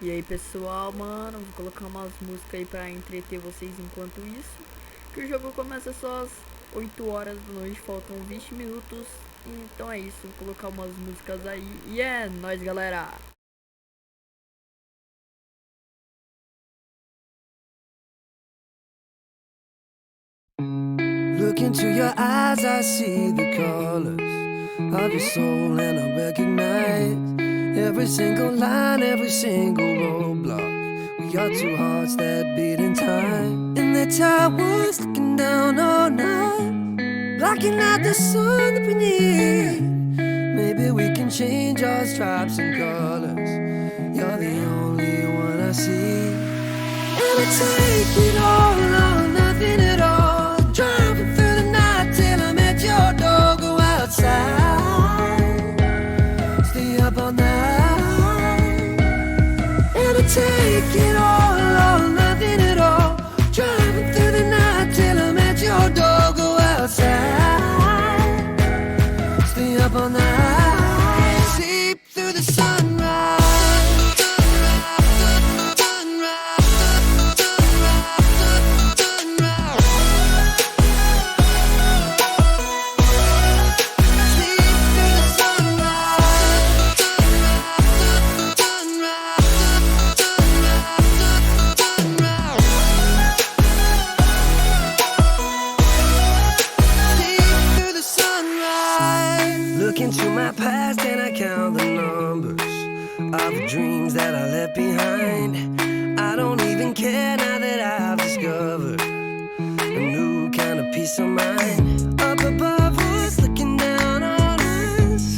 E aí pessoal, mano, vou colocar umas músicas aí pra entreter vocês enquanto isso, que o jogo começa só às 8 horas da noite, faltam 20 minutos. Então é isso, vou colocar umas músicas aí e é nóis, galera! Look into your eyes, I see the colors of your soul, and I recognize every single line, every single roadblock. We are two hearts that beat in time. In the towers, looking down all night, blocking out the sun that we need. Maybe we can change our stripes and colors. You're the only one I see. And I take it all or nothing at all. Driving through the night till I'm at your door. Go outside, stay up all night. And I take it all or nothing at all. Driving through the night till I'm at your door. Go outside, stay up all night. Sleep through the sunrise. past and I count the numbers of the dreams that I left behind. I don't even care now that I've discovered a new kind of peace of mind. Up above us, looking down on us,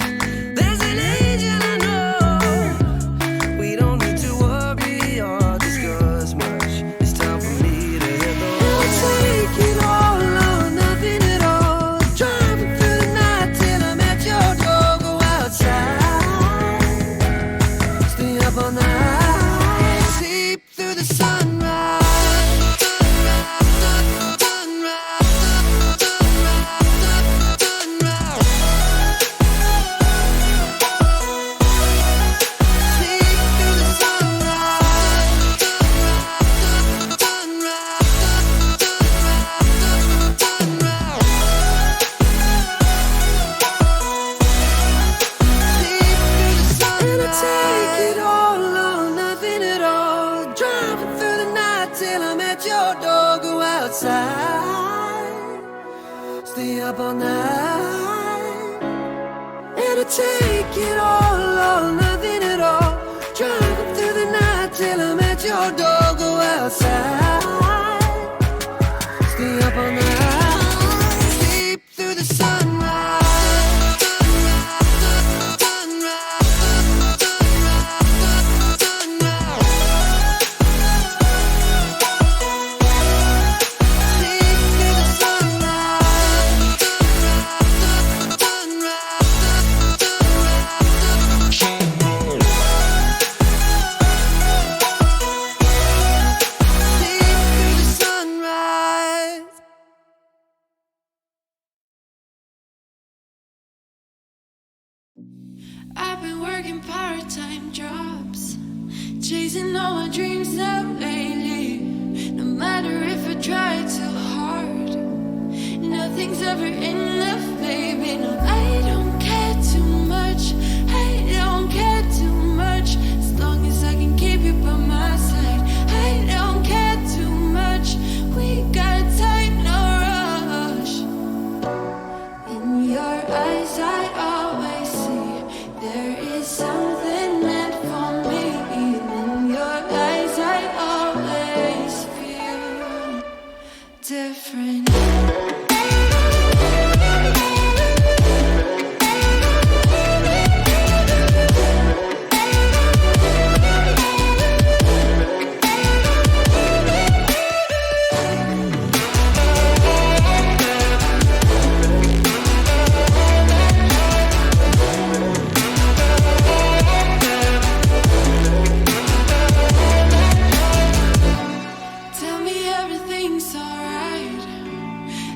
there's an angel I know. We don't need to worry or discuss much. It's time for me to hit the road. Take it all or nothing at all. Driving through the night till I'm at your door. Go outside, stay up all night, sleep through the sunrise. Stay up all night, and I take it all or nothing at all. Driving through the night till I'm at your door. Go outside, stay up all night, sleep through the sunrise. I've been working part-time jobs, chasing all my dreams out lately. No matter if I try too hard, nothing's ever enough, baby. No, I don't care too much, I don't care too much. As long as I can keep you by my side, I don't care too much. We got time, no rush. In your eyes I always see there is something meant for me. In your eyes I always feel different. Tell me everything's alright.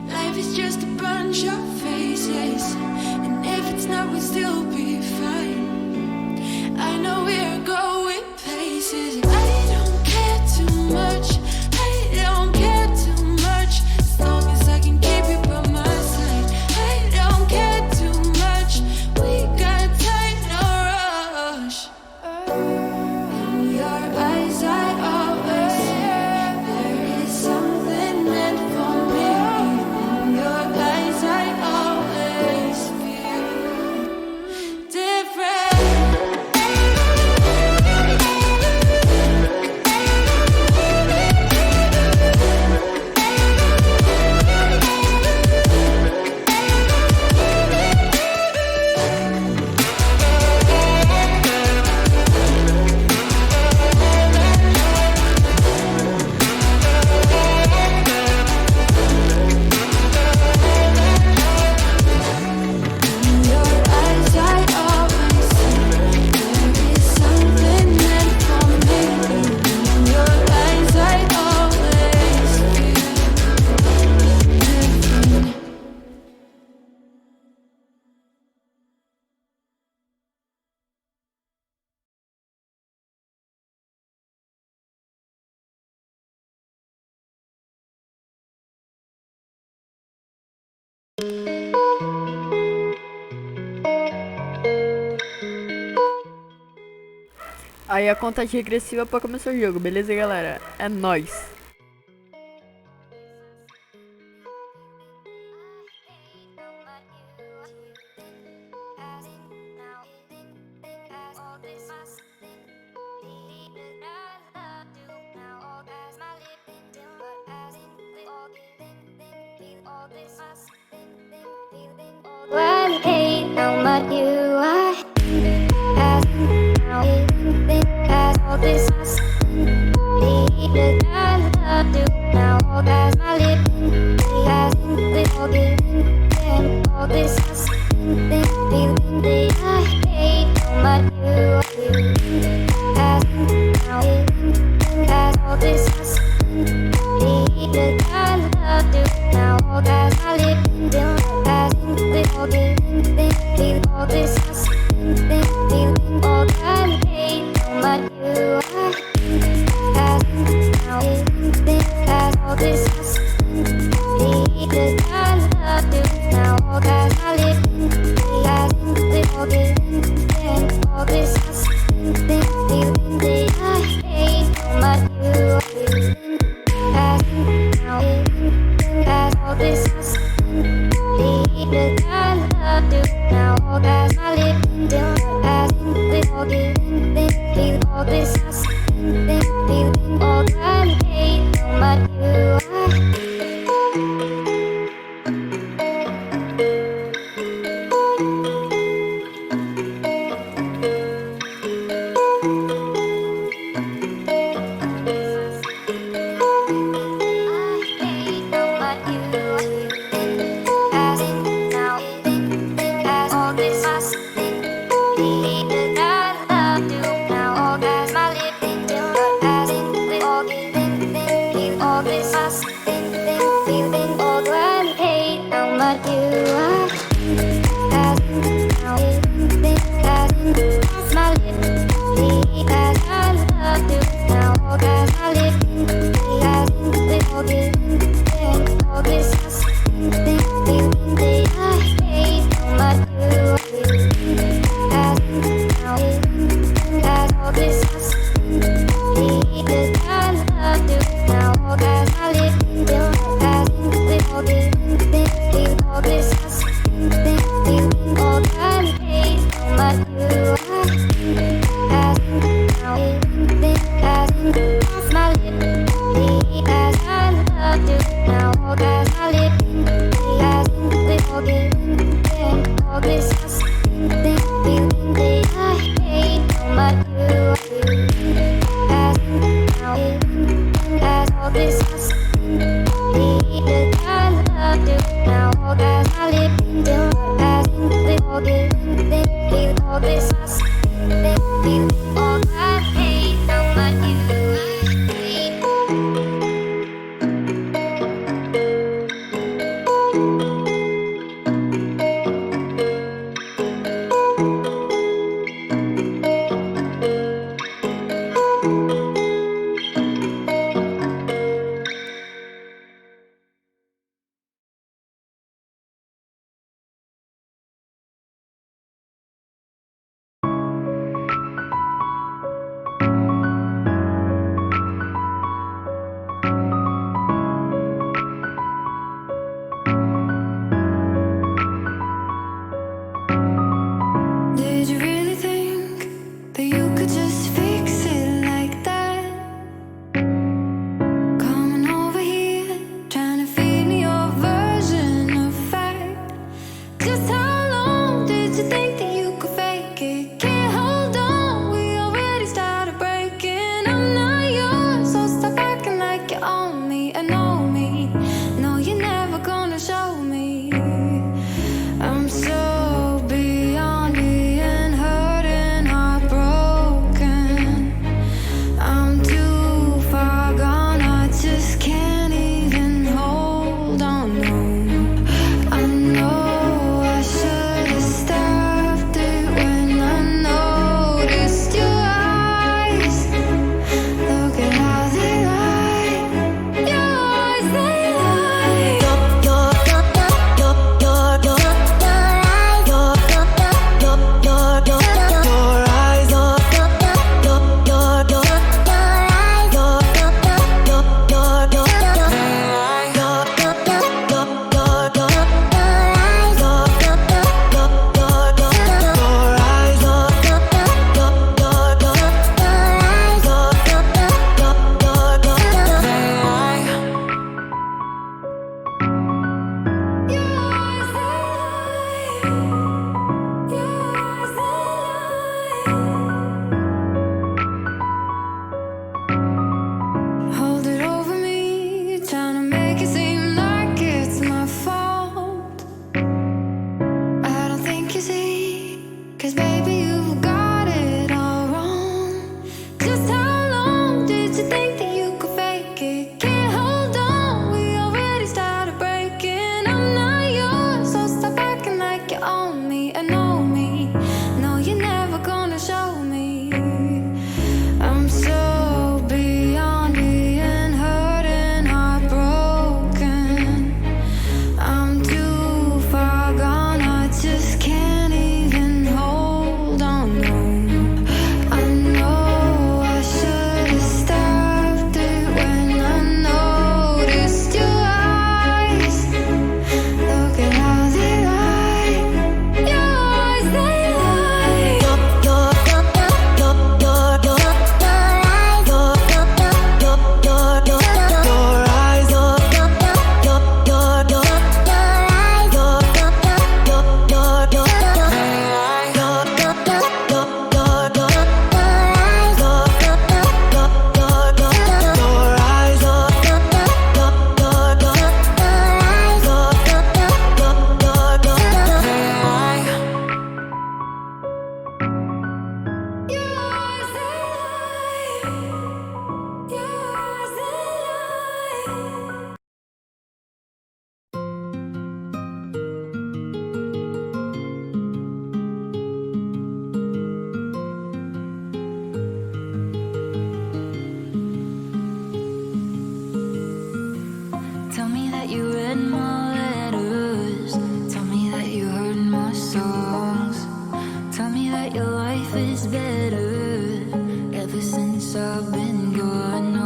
Life is just a bunch of phases, and if it's not, we'll still be fine. I know we're going places. I don't care too much, I don't care too much. As long as I can keep you by my side, I don't care too much. We got time, no rush. In your eyes I always see there is something meant for me. In your eyes I always feel different. In your eyes I always see there is something meant for me. In your eyes I always feel different. Aí a contagem regressiva pra começar o jogo, beleza, galera? É nóis! about you. I as now think as all this must be that I love you now. All as my lips as this all this and all this must think feeling that I hate about you. As now think as all this must be that I love you now. All as my lips as this all this think all this must think feeling all that I hate about you. As now think as all this must be that I love you now. All as my lips as this all this and all this must think feeling that I hate about you. As now as all this must be that I love you now. All as my lips as this all this think feeling all this must think feeling all that I hate about you. All this life is better ever since I've been gone.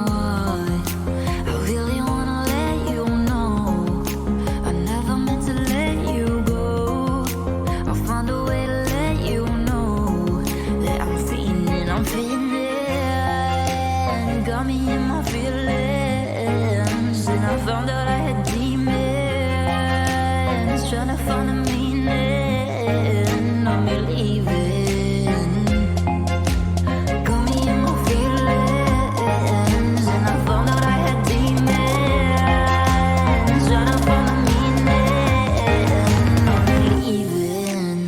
I really wanna let you know I never meant to let you go. I'll find a way to let you know that I'm feeling. Got me in my feelings, and I found out I had demons trying to find a meaning of me leaving. Got me in my feelings, and I found out I had demons trying to find a meaning of me leaving.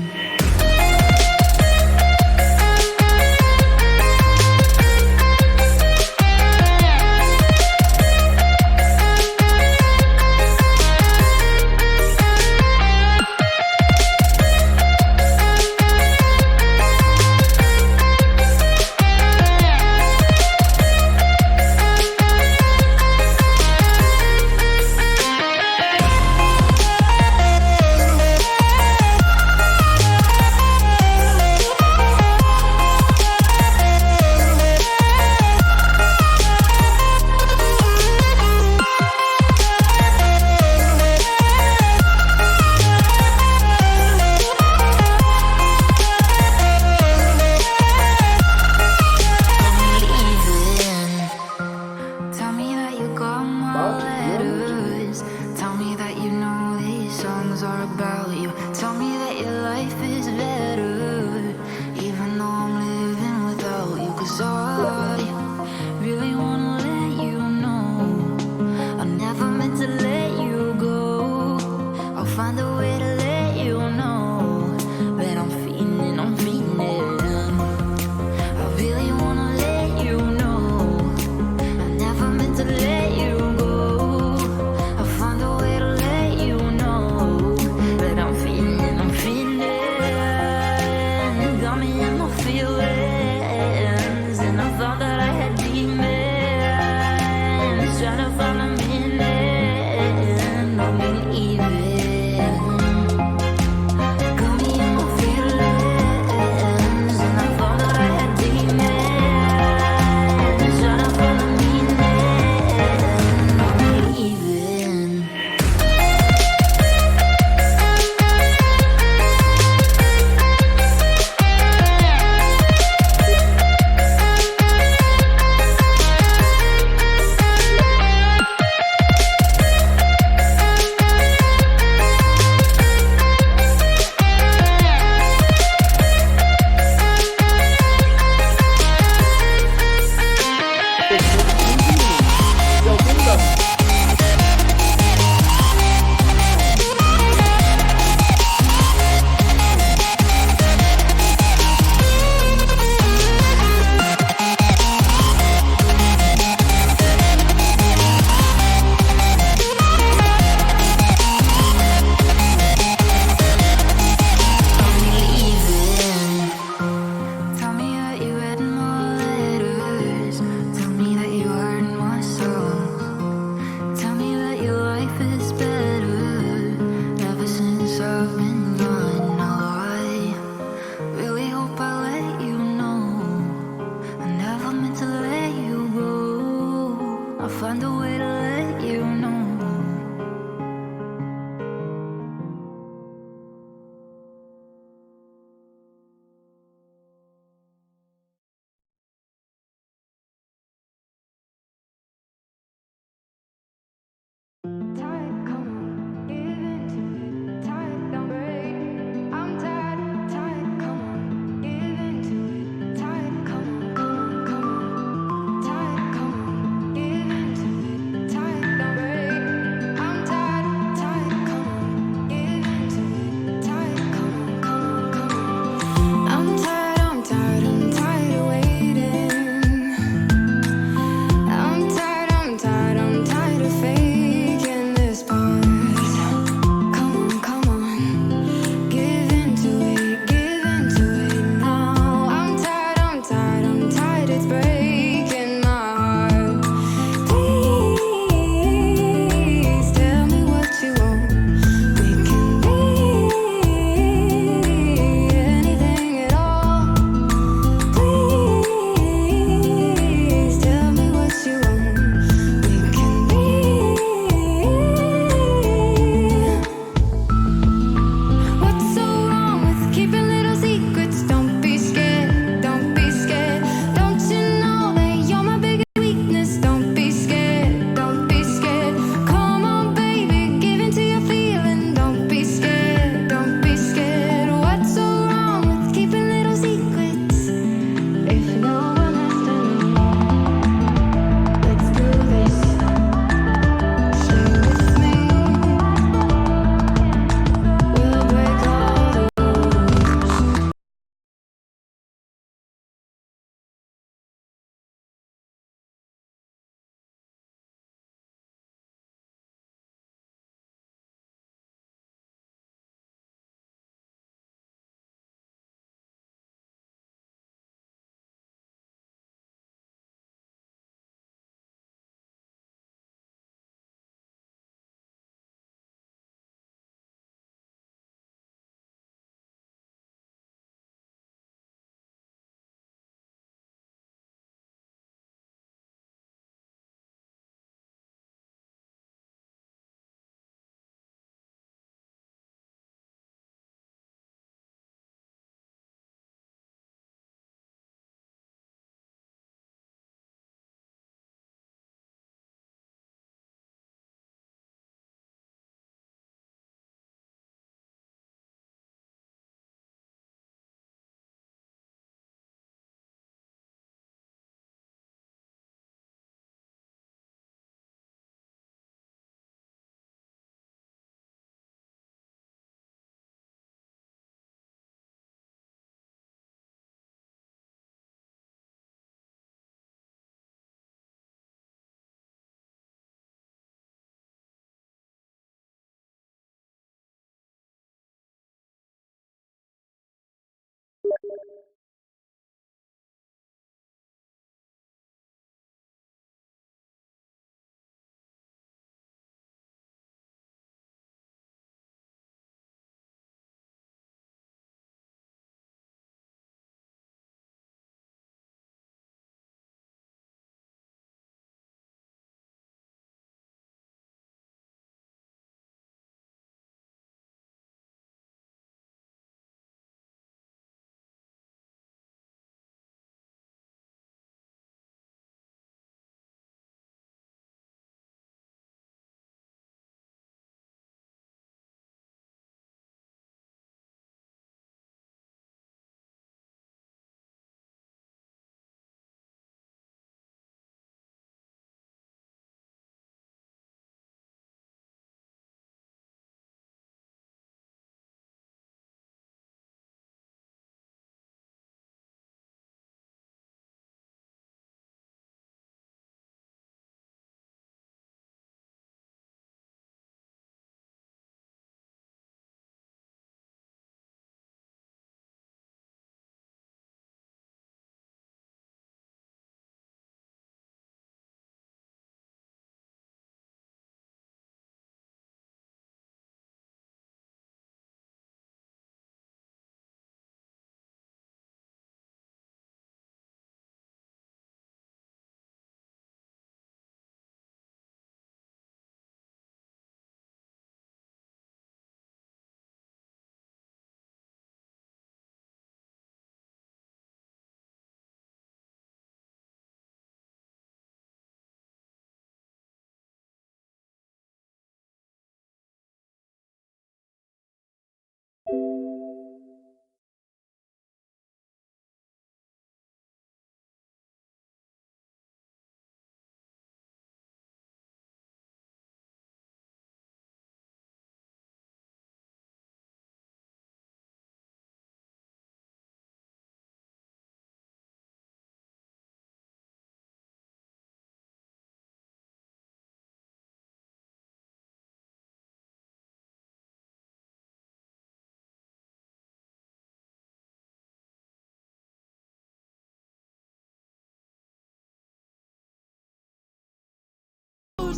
Tell me that you got my letters. Tell me that you know these songs are about you. Tell me that your life is better, even though I'm living without you. 'Cause I really wanna let you know I never meant to let you go. I'll find a way to let you know that I'm feeling. I really wanna let you know I never meant to let you go. I'll find a way to let you know that I'm feeling.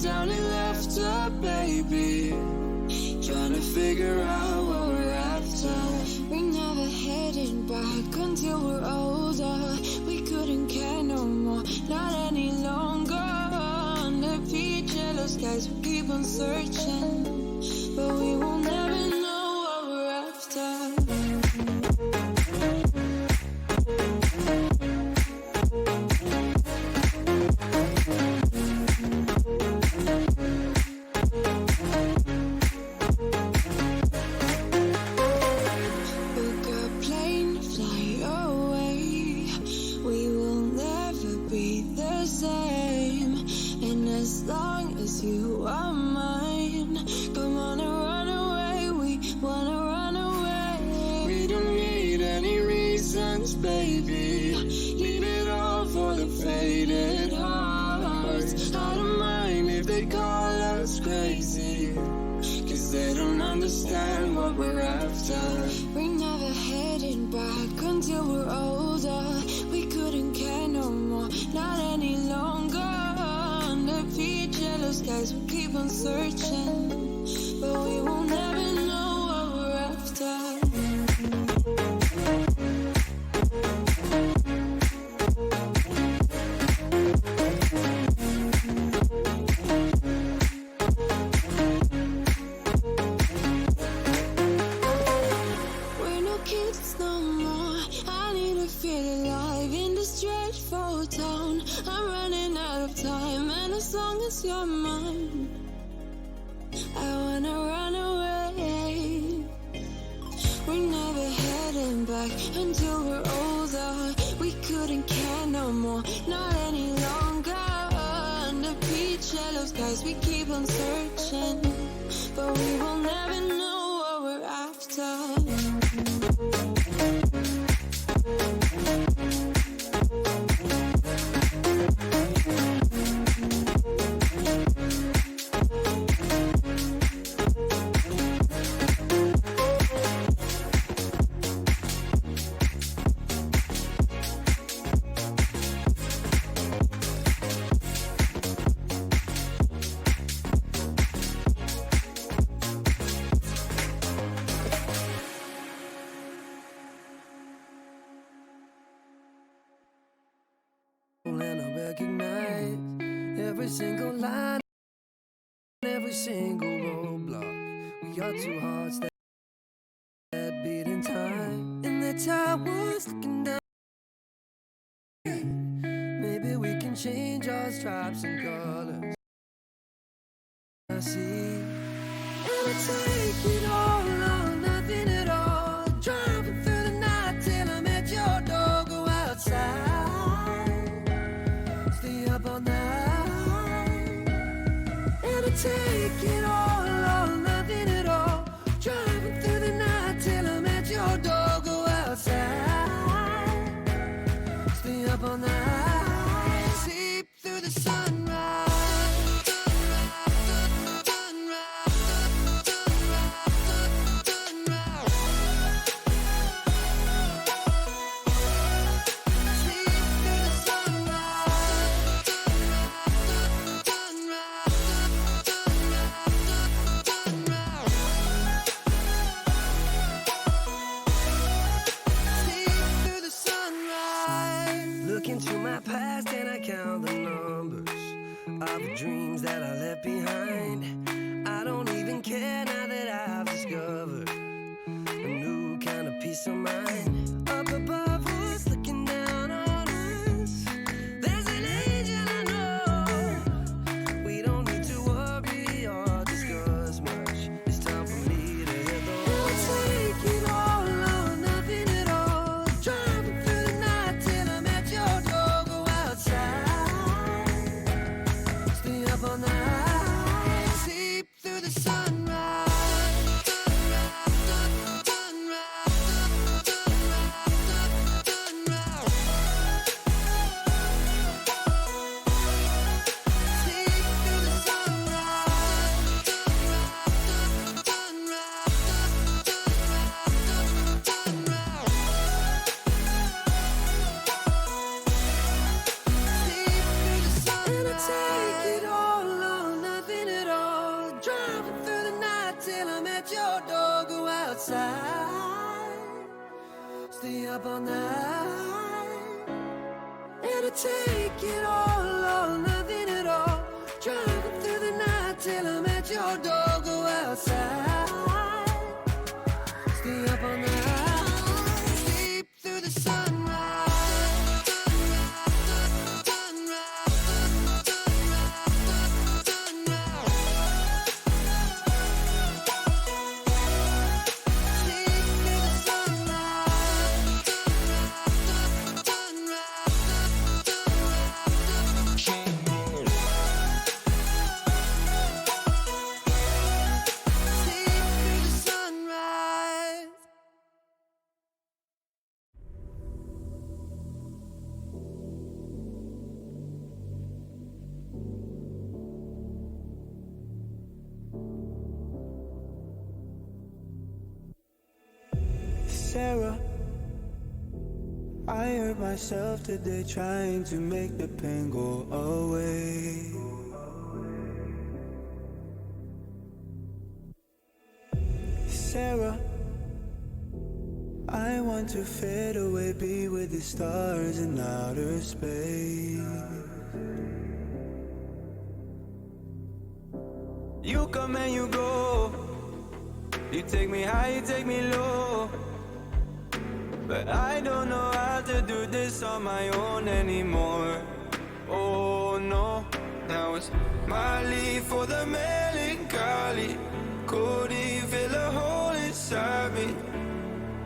Down and left her, baby, trying to figure out what we're after. We never heading back until we're older. We couldn't care no more, not any longer. Under peach yellow skies, we keep on searching, but we will never know what we're after. Baby, leave it all for the faded hearts. I don't mind if they call us crazy, 'cause they don't understand what we're after. We're never heading back until we're older. We couldn't care no more, not any longer. Under peach yellow skies, we keep on searching, but we will never know what we're after. You're mine, I wanna run away. We're never heading back until we're older. We couldn't care no more, not any longer. Under peach yellow skies, we keep on searching, but we will never know what we're after. And I recognize every single line, every single roadblock. We got two hearts that beat in time, and the towers looking down. Maybe we can change our stripes and colors. I see, and I take it all or nothing at all. Driving through the night till I'm at your door. Go outside, stay up all night, and I take it all or nothing at all. Driving through the night till I'm at your door. Go outside, stay up all night, sleep through the sunrise. Into my past and I count the numbers of the dreams that I left behind. I don't even care now that I've discovered a new kind of peace of mind. Up above us, looking down on us, there's an angel I know. We don't need to worry or discuss much. It's time for me to hit the road. Take it Stay up all night. It'll take it all or nothing at all. Driving through the night till I'm at your door. Go outside. Stay up all night. Sleep through the sunrise. Sarah, I hurt myself today trying to make the pain go away. Sarah, I want to fade away, be with the stars in outer space. You come and you go, you take me high, you take me low. But I don't know how to do this on my own anymore. Oh no, now it's my leave for the melancholy. Could he fill a hole inside me?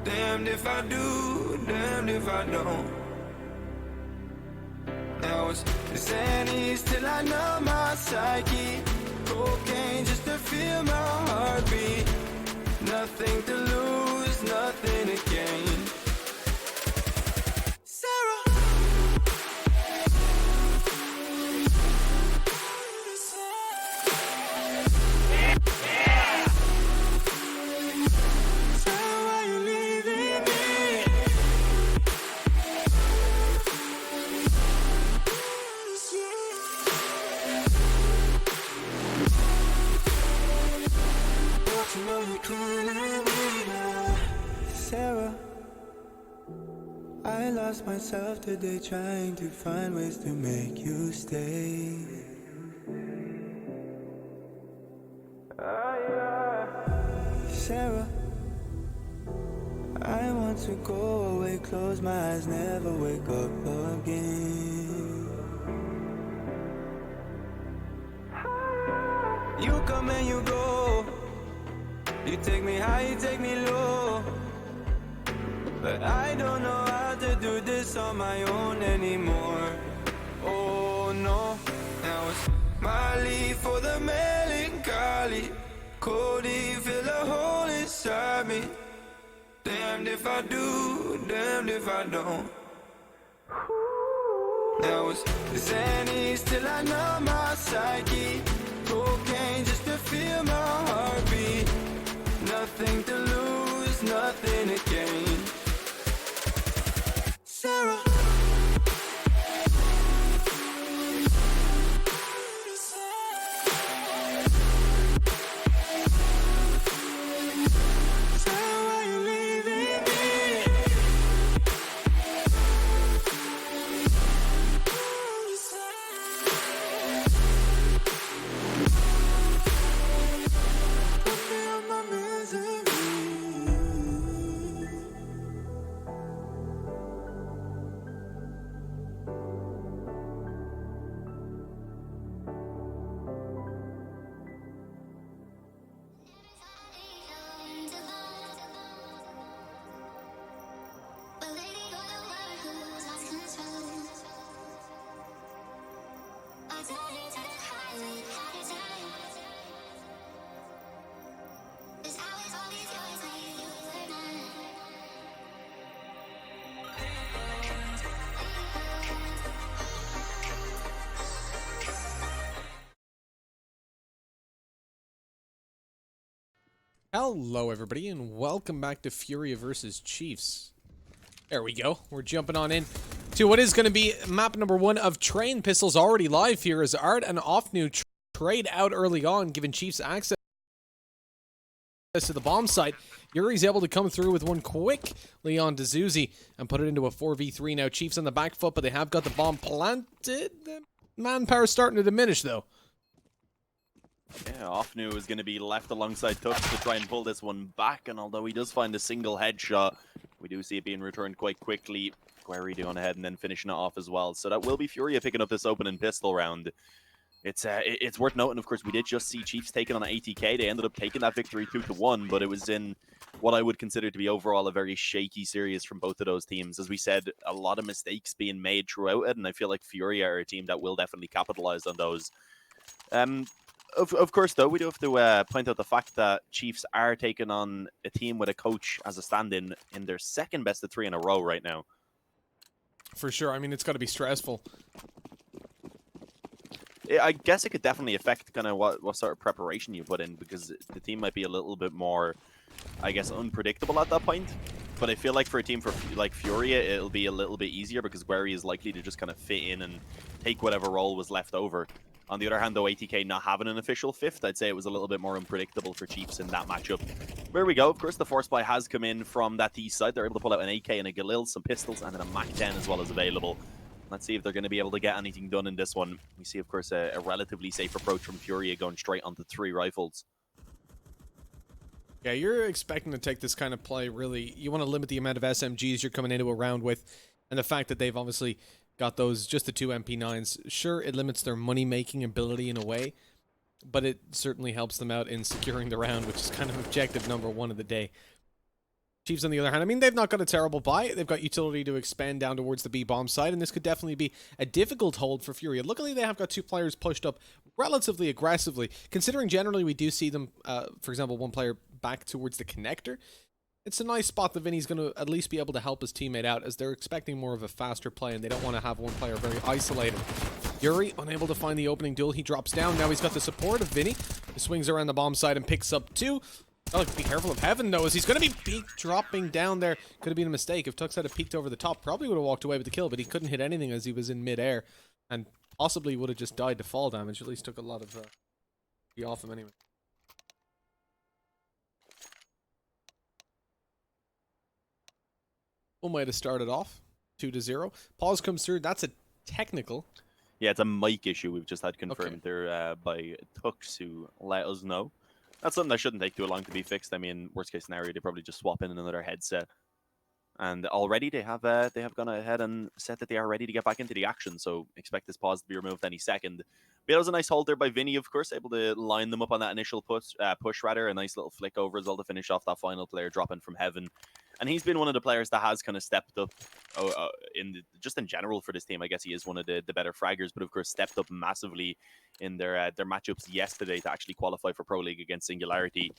Damned if I do, damned if I don't. Now it's the Xannies till I numb my psyche. Cocaine just to feel my heartbeat. Nothing to lose, nothing to gain. Sarah, I lost myself today trying to find ways to make you stay. Sarah, I want to go away, close my eyes, never wake up again. You come and you go, you take me high, you take me low. But I don't know how to do this on my own anymore. Oh no, now it's my leave for the melancholy. Could he fill a hole inside me? Damned if I do, damned if I don't. Now it's the Xannies till I numb my psyche. Cocaine just to feel my heartbeat. Nothing to lose, nothing to gain. Sarah. Hello everybody and welcome back to Fúria versus Chiefs. There we go. We're jumping on in to what is going to be map number 1 of Train Pistols, already live here as Art and Offnu trade out early on, giving Chiefs access to the bomb site. Yuri's able to come through with one quickly on to Zuzi and put it into a 4v3 now. Chiefs on the back foot, but they have got the bomb planted. The manpower starting to diminish, though. Yeah, Ofnu is going to be left alongside Tux to try and pull this one back, and although he does find a single headshot, we do see it being returned quite quickly. Guerri going ahead and then finishing it off as well. So that will be Furia picking up this opening pistol round. It's worth noting, of course, we did just see Chiefs taking on ATK. They ended up taking that victory 2-1, but it was in what I would consider to be overall a very shaky series from both of those teams. As we said, a lot of mistakes being made throughout it, and I feel like Furia are a team that will definitely capitalize on those. Of course, though, we do have to point out the fact that Chiefs are taking on a team with a coach as a stand-in in their second best of 3 in a row right now. For sure. I mean, it's got to be stressful. I guess it could definitely affect kind of what sort of preparation you put in, because the team might be a little bit more, I guess, unpredictable at that point. But I feel like for a team like Furia, it'll be a little bit easier because Guerri is likely to just kind of fit in and take whatever role was left over. On the other hand, though, ATK not having an official 5th, I'd say it was a little bit more unpredictable for Chiefs in that matchup. There we go. Of course, the force buy has come in from that T side. They're able to pull out an AK and a Galil, some pistols, and then a MAC-10 as well as available. Let's see if they're going to be able to get anything done in this one. We see, of course, a relatively safe approach from Furia going straight onto 3 rifles. Yeah, you're expecting to take this kind of play, really. You want to limit the amount of SMGs you're coming into a round with, and the fact that they've obviously got those, just the 2 MP9s. Sure, it limits their money-making ability in a way, but it certainly helps them out in securing the round, which is kind of objective number 1 of the day. Chiefs, on the other hand, I mean, they've not got a terrible buy. They've got utility to expand down towards the B-bomb side, and this could definitely be a difficult hold for Furia. Luckily, they have got 2 players pushed up relatively aggressively, considering generally we do see them, for example, 1 player back towards the connector. It's a nice spot that Vinny's going to at least be able to help his teammate out, as they're expecting more of a faster play, and they don't want to have 1 player very isolated. Yuri, unable to find the opening duel, he drops down. Now he's got the support of Vinny. He swings around the bomb side and picks up 2. Oh, be careful of Heaven, though, as he's going to be dropping down there. Could have been a mistake. If Tux had peeked over the top, probably would have walked away with the kill, but he couldn't hit anything as he was in mid-air, and possibly would have just died to fall damage. At least took a lot of the off him anyway. One way to start it off, 2-0. Pause comes through. That's a technical. Yeah, it's a mic issue we've just had confirmed there by Tux, who let us know. That's something that shouldn't take too long to be fixed. I mean, worst case scenario, they probably just swap in another headset. And already they have gone ahead and said that they are ready to get back into the action. So expect this pause to be removed any second. But it was a nice hold there by Vinny, of course, able to line them up on that initial push rather. A nice little flick over as well to finish off that final player dropping from Heaven. And he's been one of the players that has kind of stepped up just in general for this team. I guess he is one of the better fraggers, but of course stepped up massively in their matchups yesterday to actually qualify for Pro League against Singularity.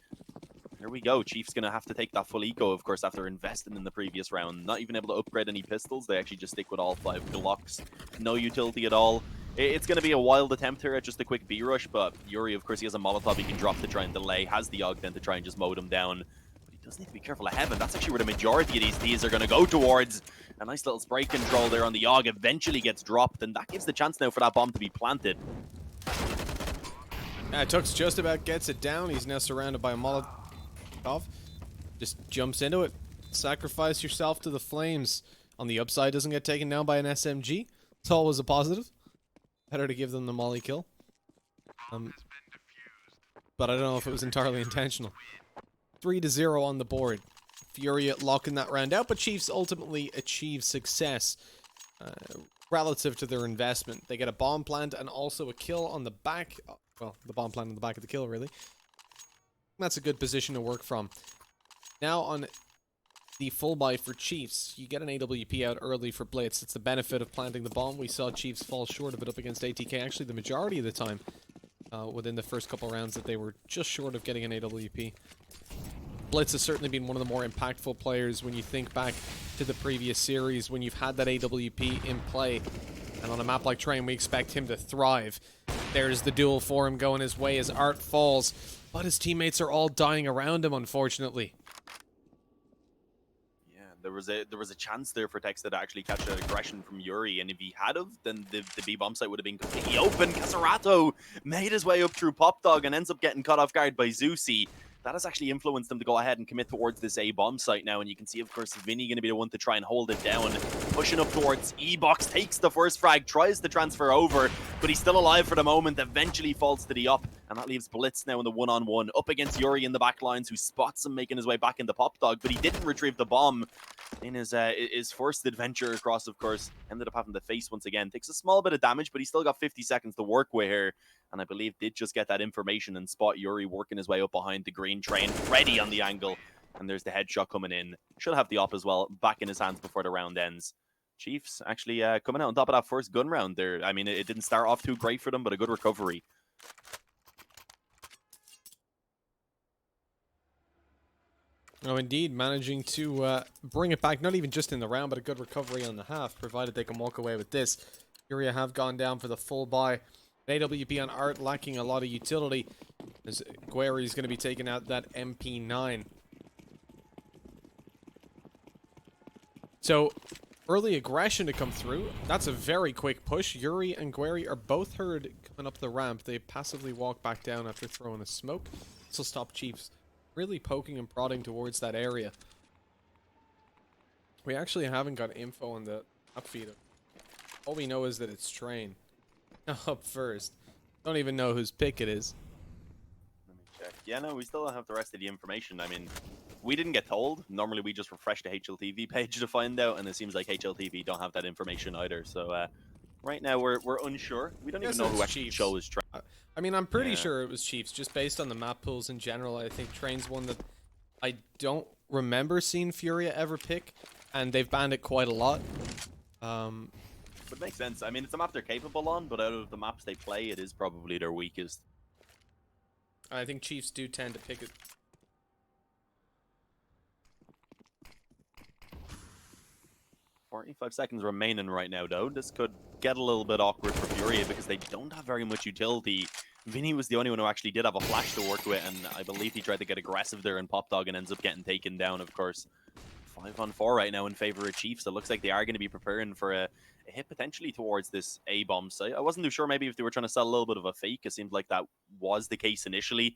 There we go. Chiefs going to have to take that full eco, of course, after investing in the previous round. Not even able to upgrade any pistols. They actually just stick with all 5 Glocks. No utility at all. It's going to be a wild attempt here at just a quick B-rush, but Yuri, of course, he has a Molotov he can drop to try and delay. Has the AUG then to try and just mow them down. But he does need to be careful of Heaven. That's actually where the majority of these Ds are going to go towards. A nice little spray control there on the AUG eventually gets dropped, and that gives the chance now for that bomb to be planted. Tux just about gets it down. He's now surrounded by a Molotov. Just jumps into it. Sacrifice yourself to the flames. On the upside, doesn't get taken down by an SMG. It's always a positive. Better to give them the molly kill. But I don't know if it was entirely intentional. 3-0 on the board. Furia locking that round out, but Chiefs ultimately achieve success relative to their investment. They get a bomb plant and also a kill on the back. Well, the bomb plant on the back of the kill, really. That's a good position to work from. Now on the full buy for Chiefs, you get an AWP out early for Blitz. It's the benefit of planting the bomb. We saw Chiefs fall short of it up against ATK, actually the majority of the time within the first couple rounds that they were just short of getting an AWP. Blitz has certainly been one of the more impactful players when you think back to the previous series when you've had that AWP in play. And on a map like Train, we expect him to thrive. There's the duel for him going his way as Art falls, but his teammates are all dying around him, unfortunately. There was a chance there for Tex to actually catch an aggression from Yuri, and if he had of, then the B-bomb site would have been completely open. Caserato made his way up through Pop Dog and ends up getting caught off guard by Zusi. that has actually influenced them to go ahead and commit towards this A bomb site now. And you can see, of course, Vinny going to be the one to try and hold it down. Pushing up towards E-Box, takes the first frag, tries to transfer over, but he's still alive for the moment, eventually falls to the up. And that leaves Blitz now in the one-on-one, up against Yuri in the back lines, who spots him making his way back into Pop Dog, but he didn't retrieve the bomb in his first adventure across, of course. Ended up having to face once again. Takes a small bit of damage, but he's still got 50 seconds to work with here. And I believe did just get that information and spot Yuri working his way up behind the green train, ready on the angle. And there's the headshot coming in. Should have the op as well, back in his hands before the round ends. Chiefs actually coming out on top of that first gun round there. I mean, it didn't start off too great for them, but a good recovery. Oh, indeed, managing to bring it back, not even just in the round, but a good recovery on the half, provided they can walk away with this. Furia have gone down for the full buy. AWP on Art lacking a lot of utility, as Guerry's going to be taking out that MP9. So, early aggression to come through. That's a very quick push. Yuri and Guerry are both heard coming up the ramp. They passively walk back down after throwing a smoke. This will stop Chiefs really poking and prodding towards that area. We actually haven't got info on the upfeed. All we know is that it's Train up first. Don't even know whose pick it is. Let me check. Yeah, no, we still don't have the rest of the information. I mean, we didn't get told. Normally we just refresh the HLTV page to find out, and it seems like HLTV don't have that information either. So right now we're unsure. We don't even know who actually chose Train. I mean, I'm pretty sure it was Chiefs, just based on the map pools in general. I think Train's one that I don't remember seeing Furia ever pick, and they've banned it quite a lot. But it makes sense. I mean, it's a map they're capable on, but out of the maps they play, it is probably their weakest. I think Chiefs do tend to pick it. .45 seconds remaining right now, though. This could get a little bit awkward for Furia because they don't have very much utility. Vinny was the only one who actually did have a flash to work with, and I believe he tried to get aggressive there in Pop Dog and ends up getting taken down, of course. 5-on-4 right now in favor of Chiefs. It looks like they are going to be preparing for a hit potentially towards this A-bomb site. I wasn't too sure maybe if they were trying to sell a little bit of a fake. It seemed like that was the case initially.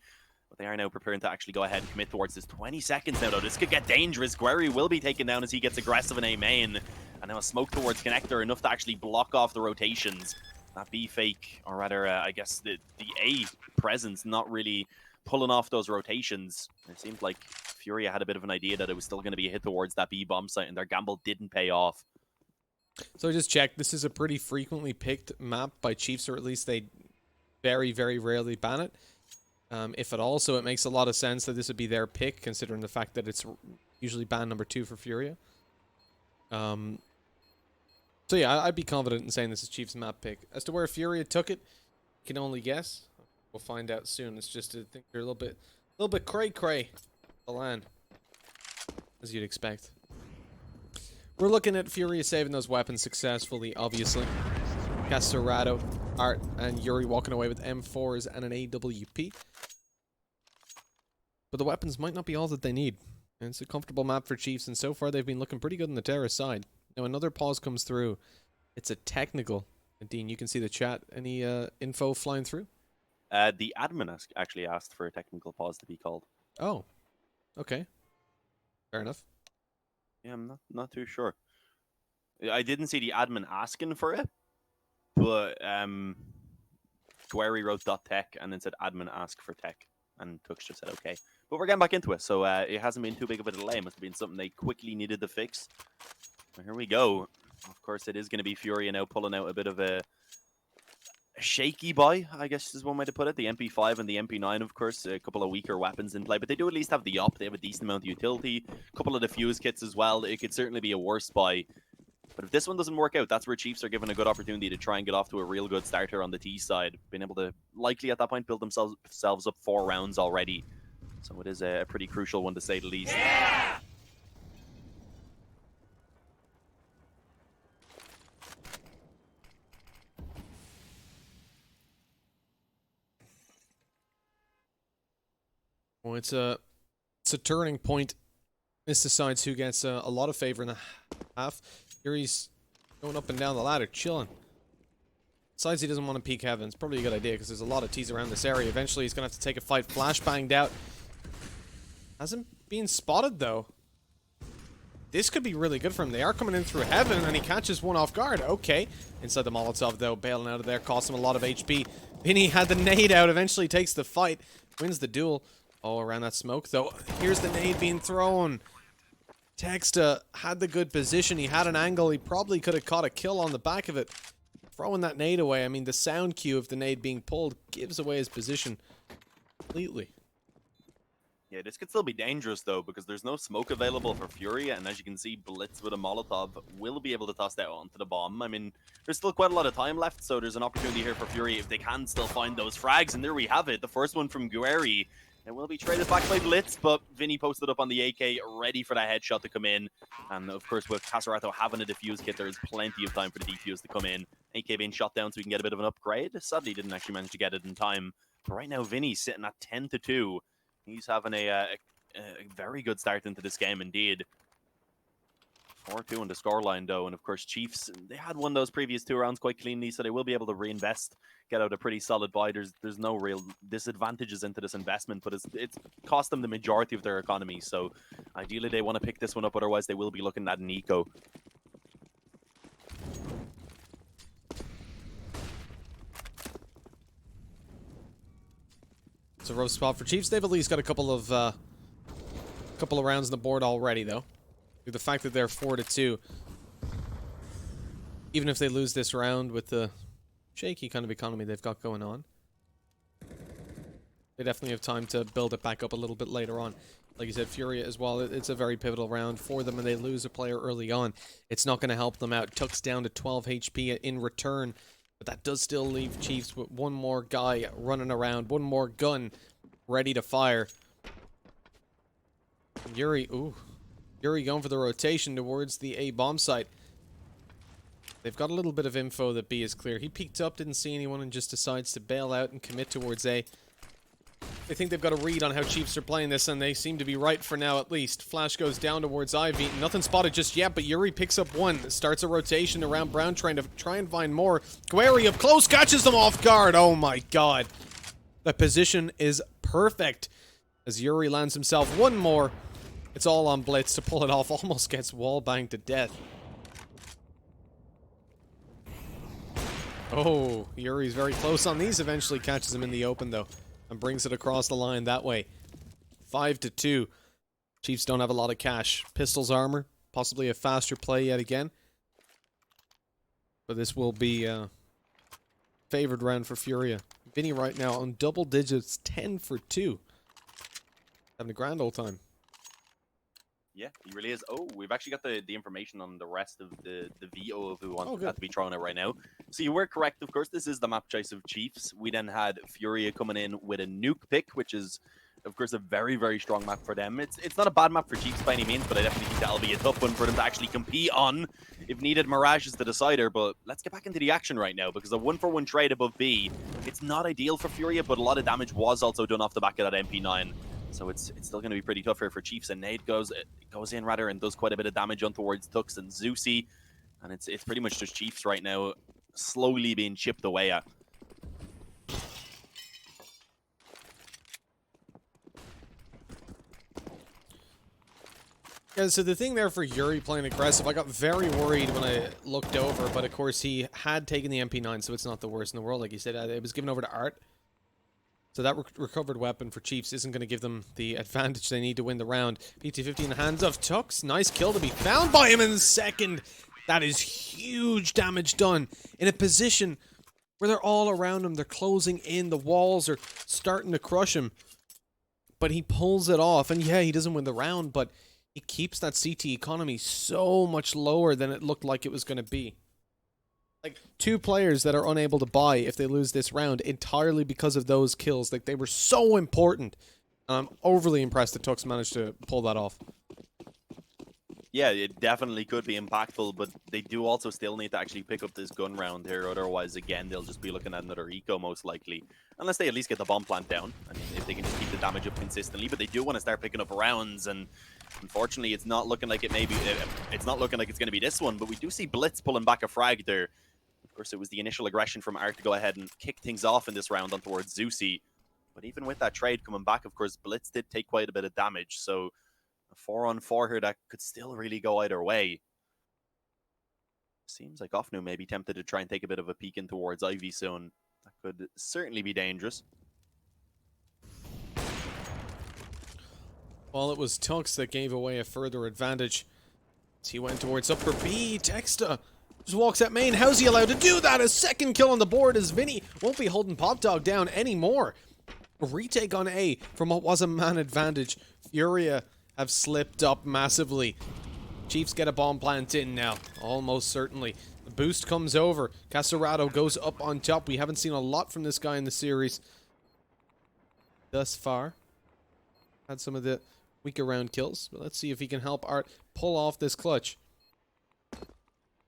But they are now preparing to actually go ahead and commit towards this. 20 seconds now, though. This could get dangerous. Guerry will be taken down as he gets aggressive in A main. And now a smoke towards Connector, enough to actually block off the rotations. That B fake, or rather, I guess the A presence not really pulling off those rotations. It seemed like Furia had a bit of an idea that it was still going to be a hit towards that B bomb site, and their gamble didn't pay off. So I just checked. This is a pretty frequently picked map by Chiefs, or at least they very, very rarely ban it. If at all, so it makes a lot of sense that this would be their pick, considering the fact that it's usually ban number 2 for Furia. So yeah, I'd be confident in saying this is Chiefs' map pick. As to where Furia took it, you can only guess. We'll find out soon. It's just I think they're a little bit cray-cray the land, as you'd expect. We're looking at Furia saving those weapons successfully, obviously. Casorado, Art, and Yuri walking away with M4s and an AWP. But the weapons might not be all that they need. And it's a comfortable map for Chiefs, and so far they've been looking pretty good on the terrorist side. Now another pause comes through. It's a technical. And Dean, you can see the chat. Any info flying through? The admin actually asked for a technical pause to be called. Oh, okay. Fair enough. Yeah, I'm not too sure. I didn't see the admin asking for it, but Guerry wrote .tech and then said admin ask for tech, and Tux just said okay. But we're getting back into it, so it hasn't been too big of a delay. It must have been something they quickly needed to fix. So here we go. Of course, it is going to be Furia now pulling out a bit of a shaky buy, I guess is one way to put it. The MP5 and the MP9, of course, a couple of weaker weapons in play, but they do at least have the op. They have a decent amount of utility, a couple of the fuse kits as well. It could certainly be a worse buy. But if this one doesn't work out, that's where Chiefs are given a good opportunity to try and get off to a real good starter on the T side. Being able to, likely at that point, build themselves up 4 rounds already. So it is a pretty crucial one to say the least. Yeah! Well, it's a turning point. This decides who gets a lot of favor in the half. Here he's going up and down the ladder, chilling. Decides he doesn't want to peek heaven. It's probably a good idea because there's a lot of T's around this area. Eventually he's going to have to take a fight. Flashbanged out. Hasn't been spotted, though. This could be really good for him. They are coming in through heaven, and he catches one off guard. Okay. Inside the Molotov, though, bailing out of there. Costs him a lot of HP. Vinny had the nade out. Eventually takes the fight. Wins the duel. Oh, around that smoke, though. Here's the nade being thrown. Texta had the good position. He had an angle. He probably could have caught a kill on the back of it. Throwing that nade away. I mean, the sound cue of the nade being pulled gives away his position completely. Yeah, this could still be dangerous, though, because there's no smoke available for Furia, and as you can see, Blitz with a Molotov will be able to toss that onto the bomb. I mean, there's still quite a lot of time left, so there's an opportunity here for Fury if they can still find those frags, and there we have it. The first one from Guerri. It will be traded back by Blitz, but Vinny posted up on the AK, ready for that headshot to come in. And, of course, with Caserato having a defuse kit, there is plenty of time for the defuse to come in. AK being shot down so we can get a bit of an upgrade. Sadly, didn't actually manage to get it in time. But right now, Vinny's sitting at 10-2. He's having a very good start into this game indeed. 4-2 on the scoreline, though. And of course, Chiefs, they had won those previous 2 rounds quite cleanly, so they will be able to reinvest, get out a pretty solid buy. There's no real disadvantages into this investment, but it's cost them the majority of their economy. So ideally, they want to pick this one up. Otherwise, they will be looking at an eco. It's a rough spot for Chiefs. They've at least got a couple of rounds on the board already, though. Through the fact that they're 4-2, even if they lose this round with the shaky kind of economy they've got going on, they definitely have time to build it back up a little bit later on. Like you said, Furia as well, it's a very pivotal round for them, and they lose a player early on. It's not going to help them out. Tuck's down to 12 HP in return. But that does still leave Chiefs with one more guy running around, one more gun ready to fire. Yuri going for the rotation towards the A bomb site. They've got a little bit of info that B is clear. He peeked up, didn't see anyone, and just decides to bail out and commit towards A. They think they've got a read on how Chiefs are playing this, and they seem to be right for now at least. Flash goes down towards Ivy. Nothing spotted just yet, but Yuri picks up one. Starts a rotation around Brown, trying to find more. Guerri up close, catches them off guard. Oh my god. The position is perfect. As Yuri lands himself one more. It's all on Blitz to pull it off. Almost gets wall banged to death. Oh, Yuri's very close on these. Eventually catches him in the open, though. And brings it across the line that way. 5-2. Chiefs don't have a lot of cash. Pistols armor. Possibly a faster play yet again. But this will be a favored round for Furia. Vinny right now on double digits. 10-2. Having a grand old time. Yeah, he really is. Oh, we've actually got the information on the rest of the VO of who wants that to be thrown out right now. So you were correct, of course. This is the map choice of Chiefs. We then had Furia coming in with a nuke pick, which is, of course, a very, very strong map for them. It's not a bad map for Chiefs by any means, but I definitely think that'll be a tough one for them to actually compete on. If needed, Mirage is the decider, but let's get back into the action right now, because a 1-for-1 trade above B, it's not ideal for Furia, but a lot of damage was also done off the back of that MP9. So it's still going to be pretty tough here for Chiefs, and Nade goes in rather and does quite a bit of damage on towards Tux and Zeusy, and it's pretty much just Chiefs right now slowly being chipped away at. Yeah, so the thing there for Yuri playing aggressive, I got very worried when I looked over, but of course he had taken the MP9, so it's not the worst in the world. Like you said, it was given over to Art. So that recovered weapon for Chiefs isn't going to give them the advantage they need to win the round. PT-50 in the hands of Tux. Nice kill to be found by him in the second. That is huge damage done in a position where they're all around him. They're closing in. The walls are starting to crush him. But he pulls it off. And yeah, he doesn't win the round, but he keeps that CT economy so much lower than it looked like it was going to be. Like, 2 players that are unable to buy if they lose this round entirely because of those kills. Like, they were so important. I'm overly impressed that Tux managed to pull that off. Yeah, it definitely could be impactful, but they do also still need to actually pick up this gun round here. Otherwise, again, they'll just be looking at another eco most likely. Unless they at least get the bomb plant down. I mean, if they can just keep the damage up consistently. But they do want to start picking up rounds, and unfortunately, it's not looking like it's not looking like it's going to be this one. But we do see Blitz pulling back a frag there. Of course, it was the initial aggression from Art to go ahead and kick things off in this round on towards Zeusy. But even with that trade coming back, of course, Blitz did take quite a bit of damage. So a 4-on-4 here that could still really go either way. Seems like Ofnu may be tempted to try and take a bit of a peek in towards Ivy soon. That could certainly be dangerous. Well, it was Tux that gave away a further advantage. As he went towards upper B, Texta just walks at main. How's he allowed to do that? A second kill on the board as Vinny won't be holding Pop Dog down anymore. A retake on A from what was a man advantage. Furia have slipped up massively. Chiefs get a bomb plant in now, almost certainly. The boost comes over. Casarado goes up on top. We haven't seen a lot from this guy in the series thus far. Had some of the weaker round kills, but let's see if he can help Art pull off this clutch.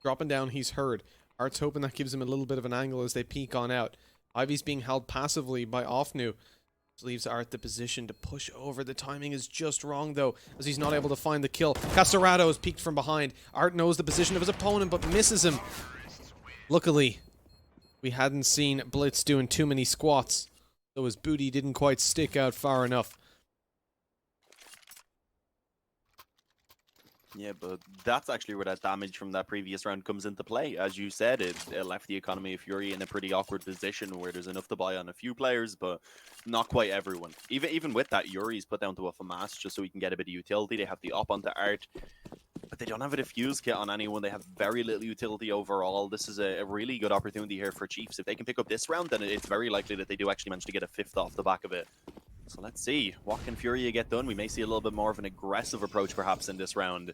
Dropping down, he's heard. Art's hoping that gives him a little bit of an angle as they peek on out. Ivy's being held passively by Ofnu. This leaves Art the position to push over. The timing is just wrong, though, as he's not able to find the kill. Casarado is peeked from behind. Art knows the position of his opponent, but misses him. Luckily, we hadn't seen Blitz doing too many squats, so his booty didn't quite stick out far enough. Yeah, but that's actually where that damage from that previous round comes into play. As you said, it left the economy of Fury in a pretty awkward position where there's enough to buy on a few players, but not quite everyone. Even with that, Yuri's put down to a FAMAS just so he can get a bit of utility. They have the op onto Art, but they don't have a defuse kit on anyone. They have very little utility overall. This is a really good opportunity here for Chiefs. If they can pick up this round, then it's very likely that they do actually manage to get a 5th off the back of it. So let's see. What can Furia get done? We may see a little bit more of an aggressive approach perhaps in this round.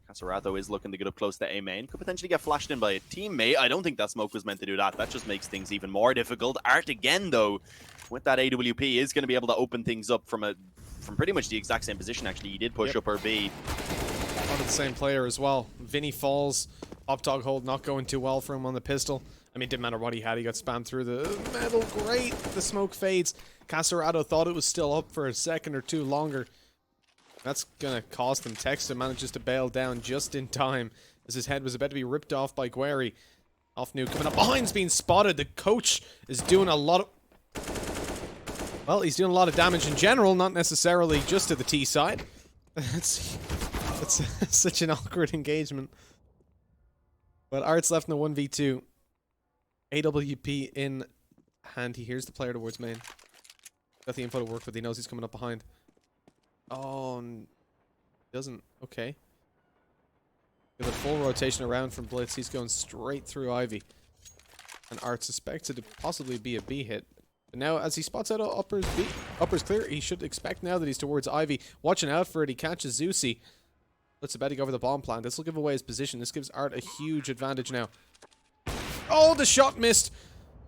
Casarato is looking to get up close to A main. Could potentially get flashed in by a teammate. I don't think that smoke was meant to do that. That just makes things even more difficult. Art again, though, with that AWP, is going to be able to open things up from pretty much the exact same position, actually. He did push up her B. Not the same player as well. Vinny falls. Pop Dog hold not going too well for him on the pistol. I mean, it didn't matter what he had. He got spammed through the metal. Great. The smoke fades. Casarado thought it was still up for a second or two longer. That's going to cost him. Texter manages to bail down just in time as his head was about to be ripped off by Gueri. Ofnu coming up behind's being spotted. The coach is doing a lot of... Well, he's doing a lot of damage in general, not necessarily just to the T side. That's such an awkward engagement. But Art's left in the 1v2. AWP in hand. He hears the player towards main. Got the info to work with. He knows he's coming up behind. Oh, doesn't. Okay. With a full rotation around from Blitz, he's going straight through Ivy. And Art suspects it to possibly be a B hit. But now, as he spots out upper's clear, he should expect now that he's towards Ivy. Watching out for it, he catches Zeusy. Blitz about to go over the bomb plant. This will give away his position. This gives Art a huge advantage now. Oh, the shot missed!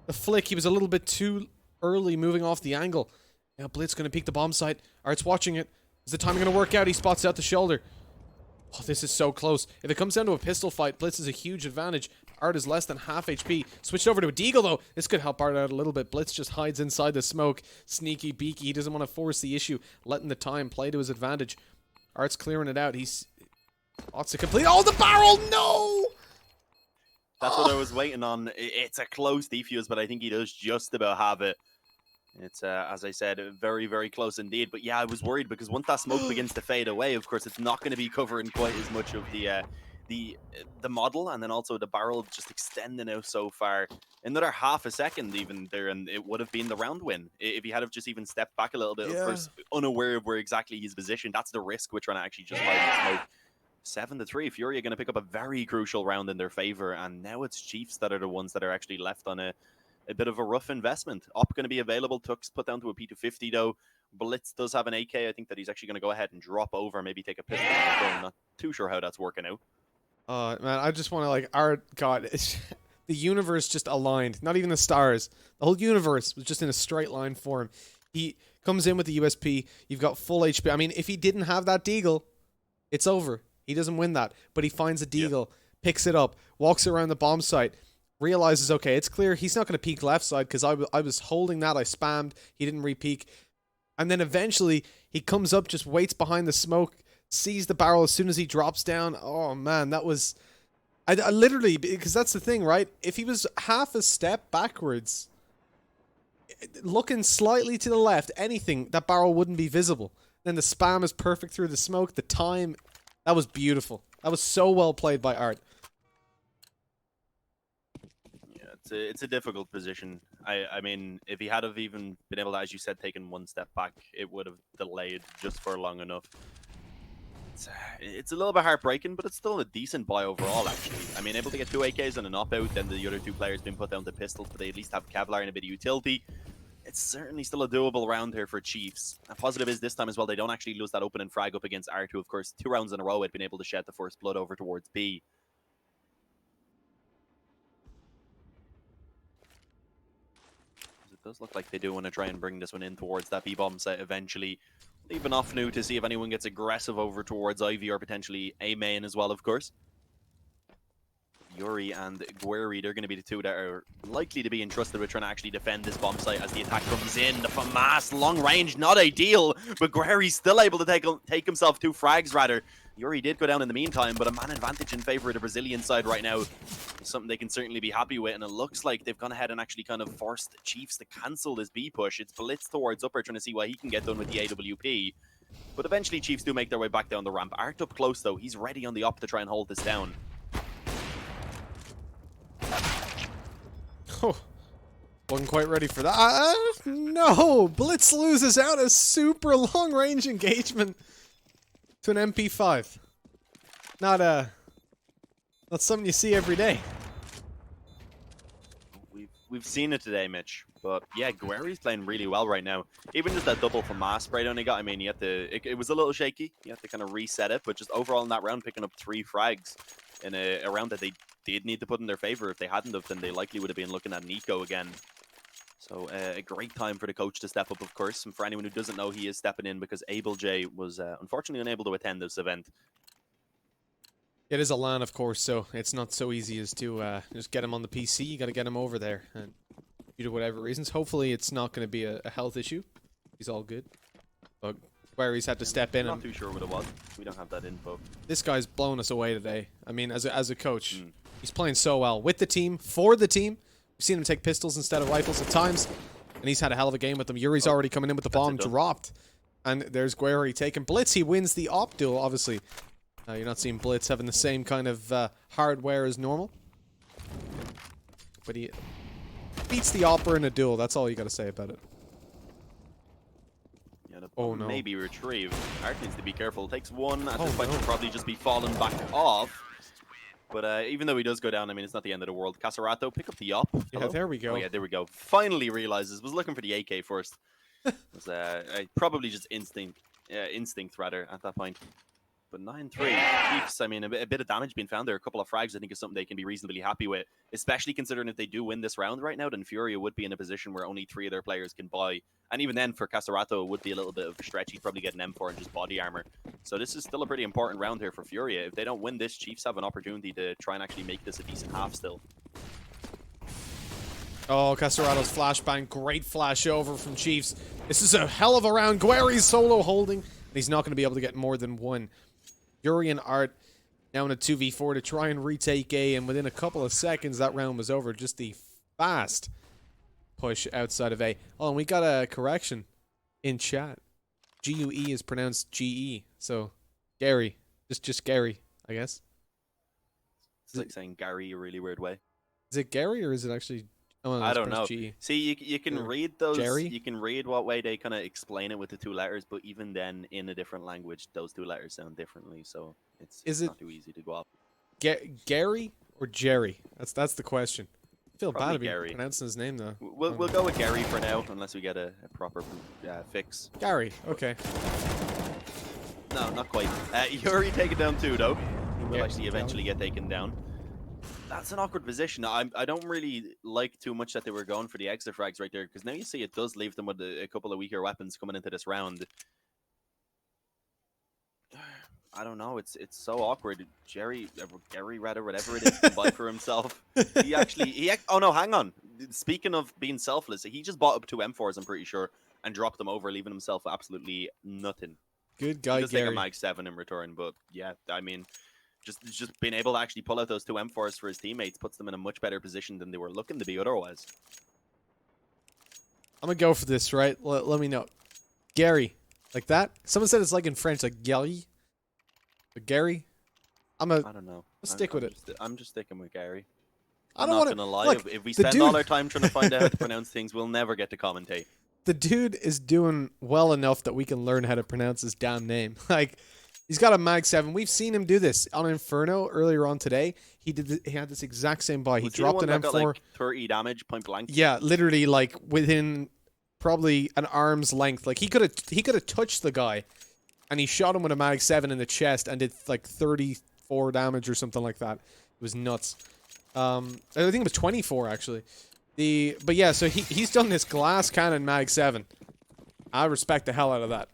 The flick, he was a little bit too early moving off the angle. Now Blitz going to peek the bomb site. Art's watching it. Is the timing going to work out? He spots out the shoulder. Oh, this is so close. If it comes down to a pistol fight, Blitz is a huge advantage. Art is less than half HP. Switched over to a Deagle, though. This could help Art out a little bit. Blitz just hides inside the smoke. Sneaky beaky. He doesn't want to force the issue. Letting the time play to his advantage. Art's clearing it out. He's... Spots to complete. Oh, the barrel! No! That's what I was waiting on. It's a close defuse, but I think he does just about have it. It's, as I said, very, very close indeed. But yeah, I was worried because once that smoke begins to fade away, of course, it's not going to be covering quite as much of the model, and then also the barrel just extending out so far. Another half a second even there, and it would have been the round win. If he had have just even stepped back a little bit, of course, unaware of where exactly he's positioned. That's the risk we're trying to actually just hide the smoke. 7-3. Fury are going to pick up a very crucial round in their favor, and now it's Chiefs that are the ones that are actually left on a bit of a rough investment. Op going to be available. Tux put down to a P250 though. Blitz does have an AK. I think that he's actually going to go ahead and drop over, maybe take a pistol. I'm not too sure how that's working out. Man, I just want to like God, the universe just aligned. Not even the stars. The whole universe was just in a straight line for him. He comes in with the USP. You've got full HP. I mean, if he didn't have that Deagle, it's over. He doesn't win that. But he finds a Deagle, picks it up, walks around the bomb site, realizes, okay, it's clear he's not going to peek left side because I was holding that. I spammed. He didn't re-peek. And then eventually he comes up, just waits behind the smoke, sees the barrel as soon as he drops down. Oh, man, that was... I literally, because that's the thing, right? If he was half a step backwards, looking slightly to the left, anything, that barrel wouldn't be visible. Then the spam is perfect through the smoke. The time, that was beautiful. That was so well played by Art. Yeah, it's a difficult position. I mean, if he had have even been able to, as you said, taken one step back, it would have delayed just for long enough. It's a little bit heartbreaking, but it's still a decent buy overall, actually. I mean, able to get 2 AKs and an op-out, then the other 2 players being put down to pistols, but they at least have Kevlar and a bit of utility. It's certainly still a doable round here for Chiefs. A positive is this time as well, they don't actually lose that opening frag up against R2. Of course, 2 rounds in a row had been able to shed the first blood over towards B. It does look like they do want to try and bring this one in towards that B-bomb site eventually. Leave enough new to see if anyone gets aggressive over towards Ivy or potentially A main as well, of course. Yuri and Gueri, they're going to be the 2 that are likely to be entrusted with trying to actually defend this bomb site as the attack comes in. The FAMAS, long range, not ideal, but Gueri's still able to take himself 2 frags, rather. Yuri did go down in the meantime, but a man advantage in favor of the Brazilian side right now is something they can certainly be happy with, and it looks like they've gone ahead and actually kind of forced Chiefs to cancel this B push. It's blitz towards Upper, trying to see what he can get done with the AWP. But eventually Chiefs do make their way back down the ramp. Art up close though, he's ready on the op to try and hold this down. Oh, wasn't quite ready for that. No, Blitz loses out a super long range engagement to an MP5. Not something you see every day. We've seen it today, Mitch. But yeah, Gueri's playing really well right now. Even just that double from FAMAS spray down he got, I mean, it was a little shaky. You have to kind of reset it, but just overall in that round, picking up 3 frags in a round that they did need to put in their favor. If they hadn't have, then they likely would have been looking at Nico again. So a great time for the coach to step up, of course. And for anyone who doesn't know, he is stepping in because Abel J was unfortunately unable to attend this event. It is a LAN, of course, so it's not so easy as to just get him on the PC. You got to get him over there, and due to whatever reasons, hopefully it's not going to be a health issue. He's all good. But Gueri's had to step in. I'm And not too sure what it was. We don't have that info. this guy's blown us away today. I mean, as a coach, he's playing so well with the team, for the team. We've seen him take pistols instead of rifles at times, and he's had a hell of a game with them. Yuri's already coming in with the bomb dropped, and there's Gueri taking Blitz. He wins the op duel, obviously. You're not seeing Blitz having the same kind of hardware as normal, but he beats the Opera in a duel. That's all you got to say about it. Yeah, the Oh, no. maybe retrieved. Art needs to be careful. Takes one. At Oh, this point, no. he'll probably just be falling back off. But even though he does go down, I mean, it's not the end of the world. Caserato, pick up the op. Yeah, Hello? there we go. Oh, yeah, there we go. Finally realizes. Was looking for the AK first. Was probably just instinct rather at that point. But 9-3 Chiefs, I mean, a bit of damage being found there. A couple of frags, I think, is something they can be reasonably happy with. Especially considering if they do win this round right now, then Furia would be in a position where only 3 of their players can buy. And even then, for Caserato, it would be a little bit of a stretch. He'd probably get an M4 and just body armor. So this is still a pretty important round here for Furia. If they don't win this, Chiefs have an opportunity to try and actually make this a decent half still. Oh, Caserato's flashbang. Great flash over from Chiefs. This is a hell of a round. Gueri's solo holding. And he's not going to be able to get more than 1. Yuri and Art now in a 2v4 to try and retake A, and within a couple of seconds that round was over. Just the fast push outside of A. Oh, and we got a correction in chat. GUE is pronounced GE, so Gary. Just Gary, I guess. It's like saying Gary a really weird way. Is it Gary or is it actually... Oh, I don't know. GE. See, you can Or read those. Jerry? You can read what way they kind of explain it with the 2 letters, but even then, in a different language, those 2 letters sound differently. So it's not too easy to go off. Gary or Jerry? That's the question. I feel Probably bad about Gary. pronouncing his name though. We'll go with Gary for now, unless we get a proper fix. Gary. Okay. No, not quite. Yuri taken down too, though. He will Yeah, actually eventually get taken down. That's an awkward position. I don't really like too much that they were going for the extra frags right there, because now you see it does leave them with a couple of weaker weapons coming into this round. I don't know. It's so awkward. Gary rather, whatever it is, can buy for himself. Oh no, hang on. Speaking of being selfless, he just bought up 2 M4s, I'm pretty sure, and dropped them over, leaving himself absolutely nothing. Good guy, He does Gary. take a Mag 7 in return, but yeah, I mean, just being able to actually pull out those 2 M4s for his teammates puts them in a much better position than they were looking to be otherwise. I'm gonna go for this, right? Let me know. Gary. Like that? Someone said it's like in French, like Gary. But Gary? I don't know. Let's stick with it. I'm just sticking with Gary. I I'm don't not want gonna lie. Look, If we the spend dude- all our time trying to find out how to pronounce things, we'll never get to commentate. The dude is doing well enough that we can learn how to pronounce his damn name. Like, he's got a Mag 7. We've seen him do this on Inferno earlier on today. He had this exact same buy. He Was he the dropped one an that got, M4. like, 30 damage point blank. Yeah, literally like within probably an arm's length. Like he could have touched the guy, and he shot him with a Mag 7 in the chest and did like 34 damage or something like that. It was nuts. I think it was 24 actually. But yeah, so he's done this glass cannon Mag 7. I respect the hell out of that.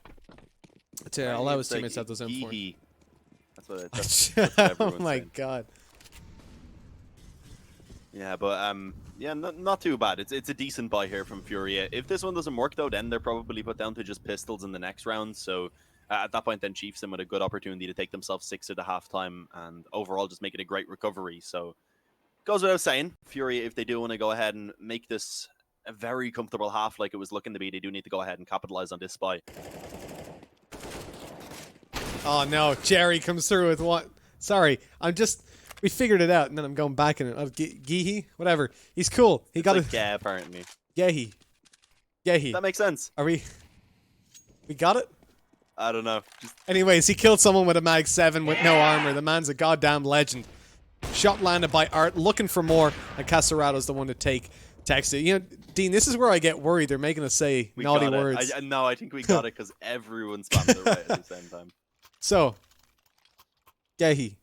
To allow his teammates to have those M4. That's what everyone's Oh my saying. god. Yeah, but yeah, not too bad. It's a decent buy here from Furia. If this one doesn't work though, then they're probably put down to just pistols in the next round. So at that point, then Chiefs in with a good opportunity to take themselves 6 at the halftime and overall just make it a great recovery. So goes without saying, Furia, if they do want to go ahead and make this a very comfortable half like it was looking to be, they do need to go ahead and capitalize on this buy. Oh no, Jerry comes through with what? Sorry, we figured it out, and then I'm going back in it. Geehy? Whatever. He's cool. He got like, it. yeah, apparently. Geehy. That makes sense. Are we got it? I don't know. Anyways, he killed someone with a Mag 7 with no armor. The man's a goddamn legend. Shot landed by Art, looking for more, and Caserado's the one to text it. You know, Dean, this is where I get worried. They're making us say naughty words. No, I think we got it because everyone spammed it right at the same time. So, Gehi.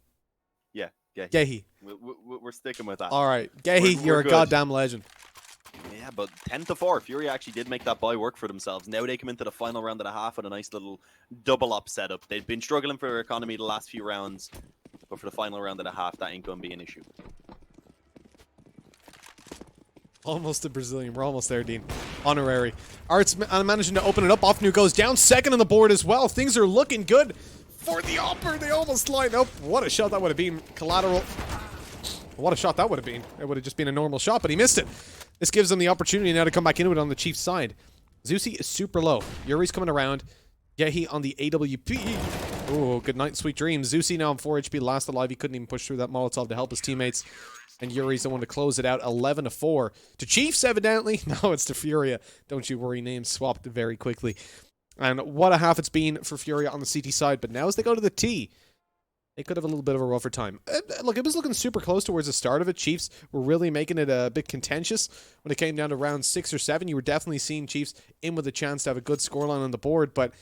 Yeah, Gehi. We're sticking with that. All right, Gehi, you're a good. goddamn legend. Yeah, but 10-4, Fury actually did make that buy work for themselves. Now they come into the final round of the half with a nice little double up setup. They've been struggling for their economy the last few rounds, but for the final round of the half, that ain't going to be an issue. Almost a Brazilian. We're almost there, Dean. Honorary. Art's managing to open it up. Offnu goes down. Second on the board as well. Things are looking good for the upper. They almost line up. What a shot that would have been. Collateral. What a shot that would have been. It would have just been a normal shot, but he missed it. This gives them the opportunity now to come back into it on the Chiefs side. Zusi is super low. Yuri's coming around. Gehi on the AWP. Oh, good night, sweet dreams. Zusi now on 4 HP, last alive. He couldn't even push through that Molotov to help his teammates. And Yuri's the one to close it out, 11-4. To Chiefs, evidently. No, it's to Furia. Don't you worry, names swapped very quickly. And what a half it's been for Furia on the CT side. But now as they go to the T, they could have a little bit of a rougher time. Look, it was looking super close towards the start of it. Chiefs were really making it a bit contentious. When it came down to round 6 or 7, you were definitely seeing Chiefs in with a chance to have a good scoreline on the board. But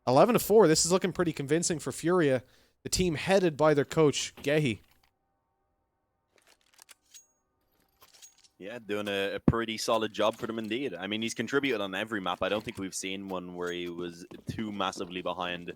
11-4, this is looking pretty convincing for Furia. The team headed by their coach, Gehi. Yeah, doing a pretty solid job for them indeed. I mean, he's contributed on every map. I don't think we've seen one where he was too massively behind.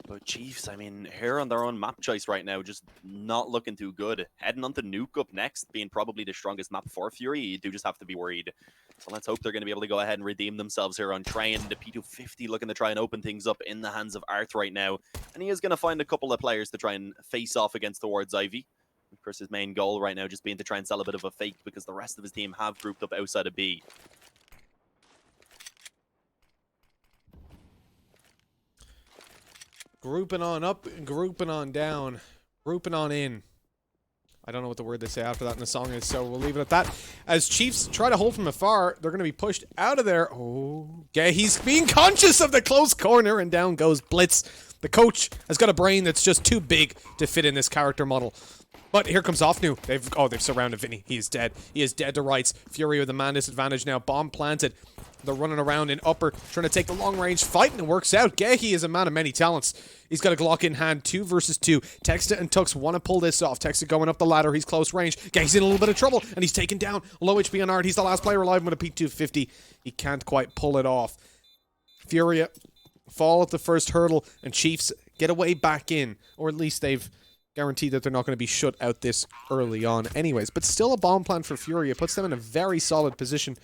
But Chiefs, I mean, here on their own map choice right now, just not looking too good. Heading on to Nuke up next, being probably the strongest map for Fury, you do just have to be worried. So let's hope they're going to be able to go ahead and redeem themselves here on Train. The P250 looking to try and open things up in the hands of Arth right now. And he is going to find a couple of players to try and face off against towards Ivy. Of course, his main goal right now just being to try and sell a bit of a fake because the rest of his team have grouped up outside of B. Grouping on up, grouping on down, grouping on in. I don't know what the word they say after that in the song is, so we'll leave it at that. As Chiefs try to hold from afar, they're going to be pushed out of there. Oh, yeah, he's being conscious of the close corner, and down goes Blitz. The coach has got a brain that's just too big to fit in this character model. But here comes Offnu. They've surrounded Vinny. He is dead. He is dead to rights. Fury with a man disadvantage now. Bomb planted. They're running around in upper, trying to take the long range fight, and it works out. Gehi is a man of many talents. He's got a Glock in hand, 2 versus 2. Texta and Tux want to pull this off. Texta going up the ladder. He's close range. Gehi's in a little bit of trouble, and he's taken down. Low HP on Art. He's the last player alive with a P250. He can't quite pull it off. Furia fall at the first hurdle, and Chiefs get away back in, or at least they've guaranteed that they're not going to be shut out this early on anyways. But still a bomb plan for Fury. It puts them in a very solid position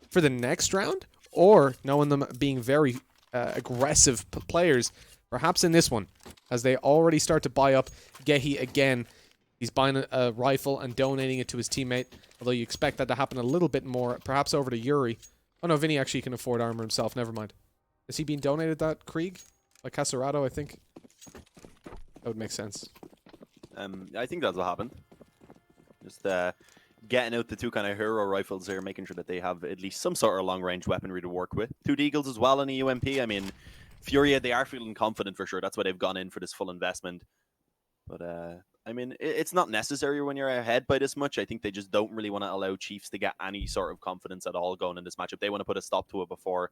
for the next round, or knowing them being very aggressive players, perhaps in this one, as they already start to buy up Gehi again. He's buying a rifle and donating it to his teammate, although you expect that to happen a little bit more, perhaps over to Yuri. Oh no, Vinny actually can afford armor himself. Never mind. Is he being donated that Krieg? Like Caserato, I think. That would make sense. I think that's what happened. Just getting out the two kind of hero rifles here, making sure that they have at least some sort of long-range weaponry to work with. Two Deagles as well in a UMP. I mean, Furia, they are feeling confident for sure. That's why they've gone in for this full investment. But, I mean, it's not necessary when you're ahead by this much. I think they just don't really want to allow Chiefs to get any sort of confidence at all going in this matchup. They want to put a stop to it before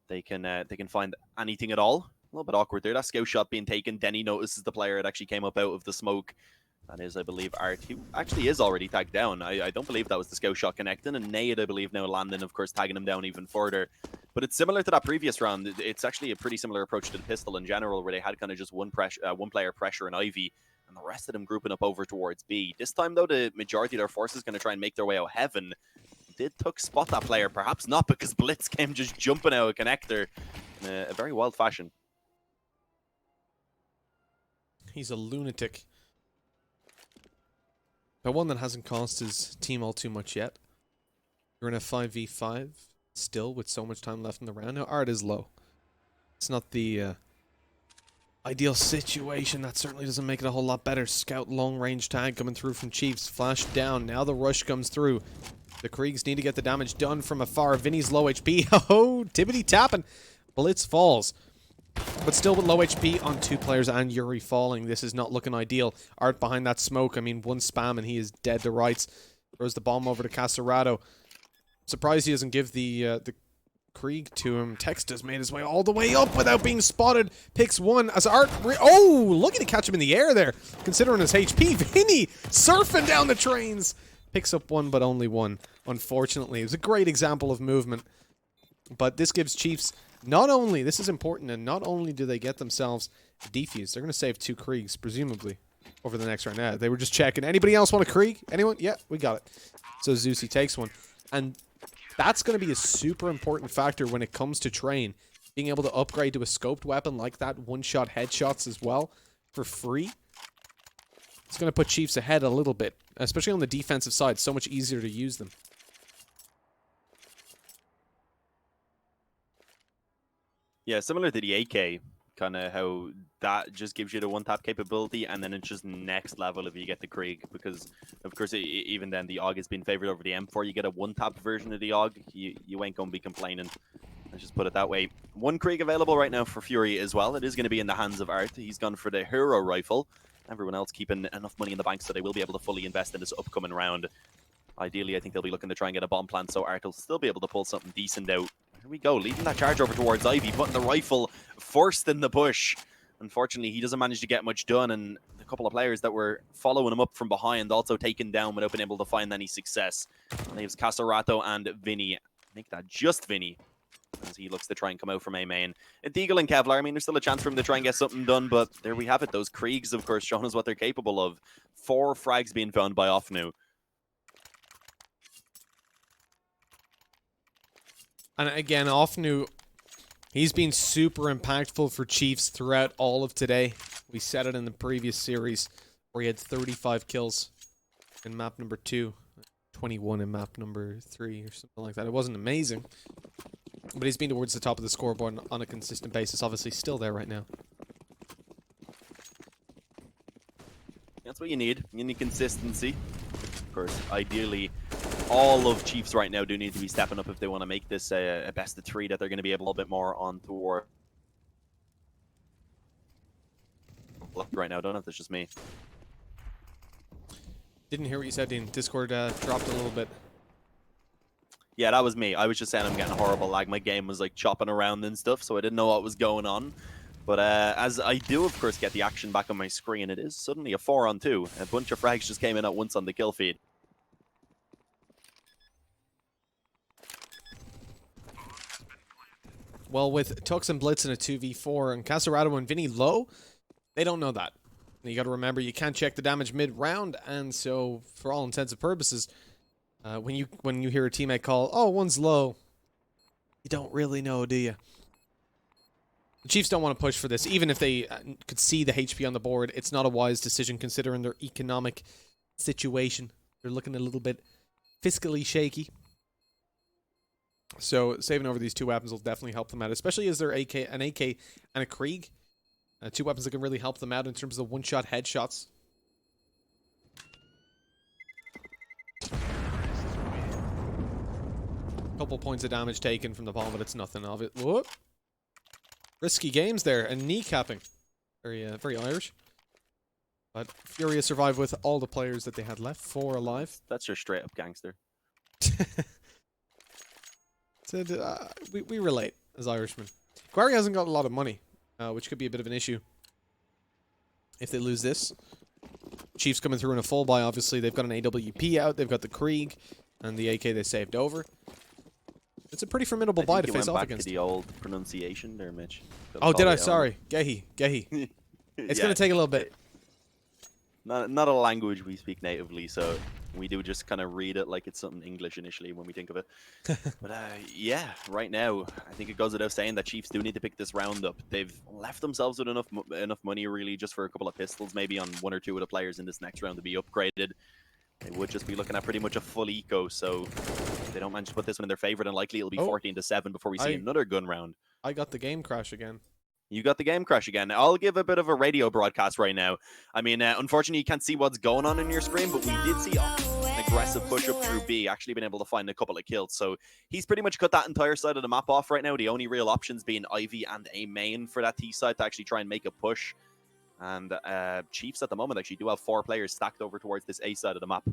they can find anything at all. A little bit awkward there. That scout shot being taken. Denny notices the player that actually came up out of the smoke. That is, I believe, Art, who actually is already tagged down. I don't believe that was the scout shot connecting. And Nade, I believe, now landing, of course, tagging him down even further. But it's similar to that previous round. It's actually a pretty similar approach to the pistol in general, where they had kind of just one player pressure and Ivy, and the rest of them grouping up over towards B. This time, though, the majority of their forces is going to try and make their way out heaven. Did Tuck spot that player? Perhaps not, because Blitz came just jumping out of connector in a very wild fashion. He's a lunatic. But one that hasn't cost his team all too much yet. You're in a 5v5 still with so much time left in the round. Now, Art is low. It's not the ideal situation. That certainly doesn't make it a whole lot better. Scout long range tag coming through from Chiefs. Flash down. Now the rush comes through. The Kriegs need to get the damage done from afar. Vinny's low HP. Oh, tippity tapping. Blitz falls. But still with low HP on two players and Yuri falling. This is not looking ideal. Art behind that smoke. I mean, one spam and he is dead to rights. Throws the bomb over to Caserato. Surprised he doesn't give the Krieg to him. Text has made his way all the way up without being spotted. Picks one as Art... Oh, looking to catch him in the air there. Considering his HP. Vinny surfing down the trains. Picks up one, but only one. Unfortunately. It was a great example of movement. But this gives Chiefs... Not only, this is important, and not only do they get themselves defused, they're going to save two Kriegs, presumably, over the next round. Yeah, they were just checking. Anybody else want a Krieg? Anyone? Yeah, we got it. So Zeusy takes one. And that's going to be a super important factor when it comes to train. Being able to upgrade to a scoped weapon like that, one-shot headshots as well, for free. It's going to put Chiefs ahead a little bit, especially on the defensive side. So much easier to use them. Yeah, similar to the AK, kind of how that just gives you the one-tap capability, and then it's just next level if you get the Krieg, because, of course, even then, the AUG has been favored over the M4. You get a one-tap version of the AUG, you ain't going to be complaining. Let's just put it that way. One Krieg available right now for Fury as well. It is going to be in the hands of Art. He's gone for the hero rifle. Everyone else keeping enough money in the bank so they will be able to fully invest in this upcoming round. Ideally, I think they'll be looking to try and get a bomb plant, so Art will still be able to pull something decent out. Here we go, leading that charge over towards Ivy, putting the rifle first in the push. Unfortunately, he doesn't manage to get much done, and the couple of players that were following him up from behind also taken down without being able to find any success. Leaves Caserato and Vinny. Make that just Vinny, as he looks to try and come out from A main. Deagle and Kevlar, I mean, there's still a chance for him to try and get something done, but there we have it. Those Kriegs, of course, showing us what they're capable of. 4 frags being found by Offnu. And again, Offnu, he's been super impactful for Chiefs throughout all of today. We said it in the previous series where he had 35 kills in map number 2, 21 in map number 3 or something like that. It wasn't amazing, but he's been towards the top of the scoreboard on a consistent basis. Obviously still there right now. That's what you need. You need consistency. Of course, ideally, all of Chiefs right now do need to be stepping up if they want to make this a best of 3 that they're going to be able a little bit more on toward. Right now, I don't know if that's just me. Didn't hear what you said, Dean. Discord dropped a little bit. Yeah, that was me. I was just saying I'm getting horrible lag. My game was like chopping around and stuff, so I didn't know what was going on. But as I do, of course, get the action back on my screen, it is suddenly a 4-on-2. A bunch of frags just came in at once on the kill feed. Well, with Tux and Blitz in a 2v4 and Caserato and Vinny low, they don't know that. You got to remember, you can't check the damage mid-round, and so for all intents and purposes, when you hear a teammate call, "Oh, one's low," you don't really know, do you? The Chiefs don't want to push for this, even if they could see the HP on the board. It's not a wise decision considering their economic situation. They're looking a little bit fiscally shaky. So saving over these two weapons will definitely help them out, especially as they're an AK and a Krieg. Two weapons that can really help them out in terms of one-shot headshots. Couple points of damage taken from the bomb, but it's nothing of it. Whoop. Risky games there, and kneecapping. Very Irish. But Fúria survived with all the players that they had left. 4 alive. That's your straight up gangster. So, we relate as Irishmen. Quarry hasn't got a lot of money, which could be a bit of an issue if they lose this. Chiefs coming through in a full buy, obviously. They've got an AWP out, they've got the Krieg, and the AK they saved over. It's a pretty formidable buy to face off against. To the old pronunciation there, Mitch. Oh, did I? Sorry. Gehi. It's going to take a little bit. Not a language we speak natively, so we do just kind of read it like it's something English initially when we think of it. But yeah, right now, I think it goes without saying that Chiefs do need to pick this round up. They've left themselves with enough money, really, just for a couple of pistols, maybe on 1 or 2 of the players in this next round to be upgraded. They would just be looking at pretty much a full eco, so if they don't manage to put this one in their favor, then likely it'll be 14-7 before we see another gun round. I got the game crash again. You got the game crash again. I'll give a bit of a radio broadcast right now. I mean, unfortunately, you can't see what's going on in your screen, but we did see an aggressive push up through B, actually been able to find a couple of kills. So he's pretty much cut that entire side of the map off right now. The only real options being Ivy and a main for that T side to actually try and make a push. And Chiefs at the moment actually do have 4 players stacked over towards this A side of the map.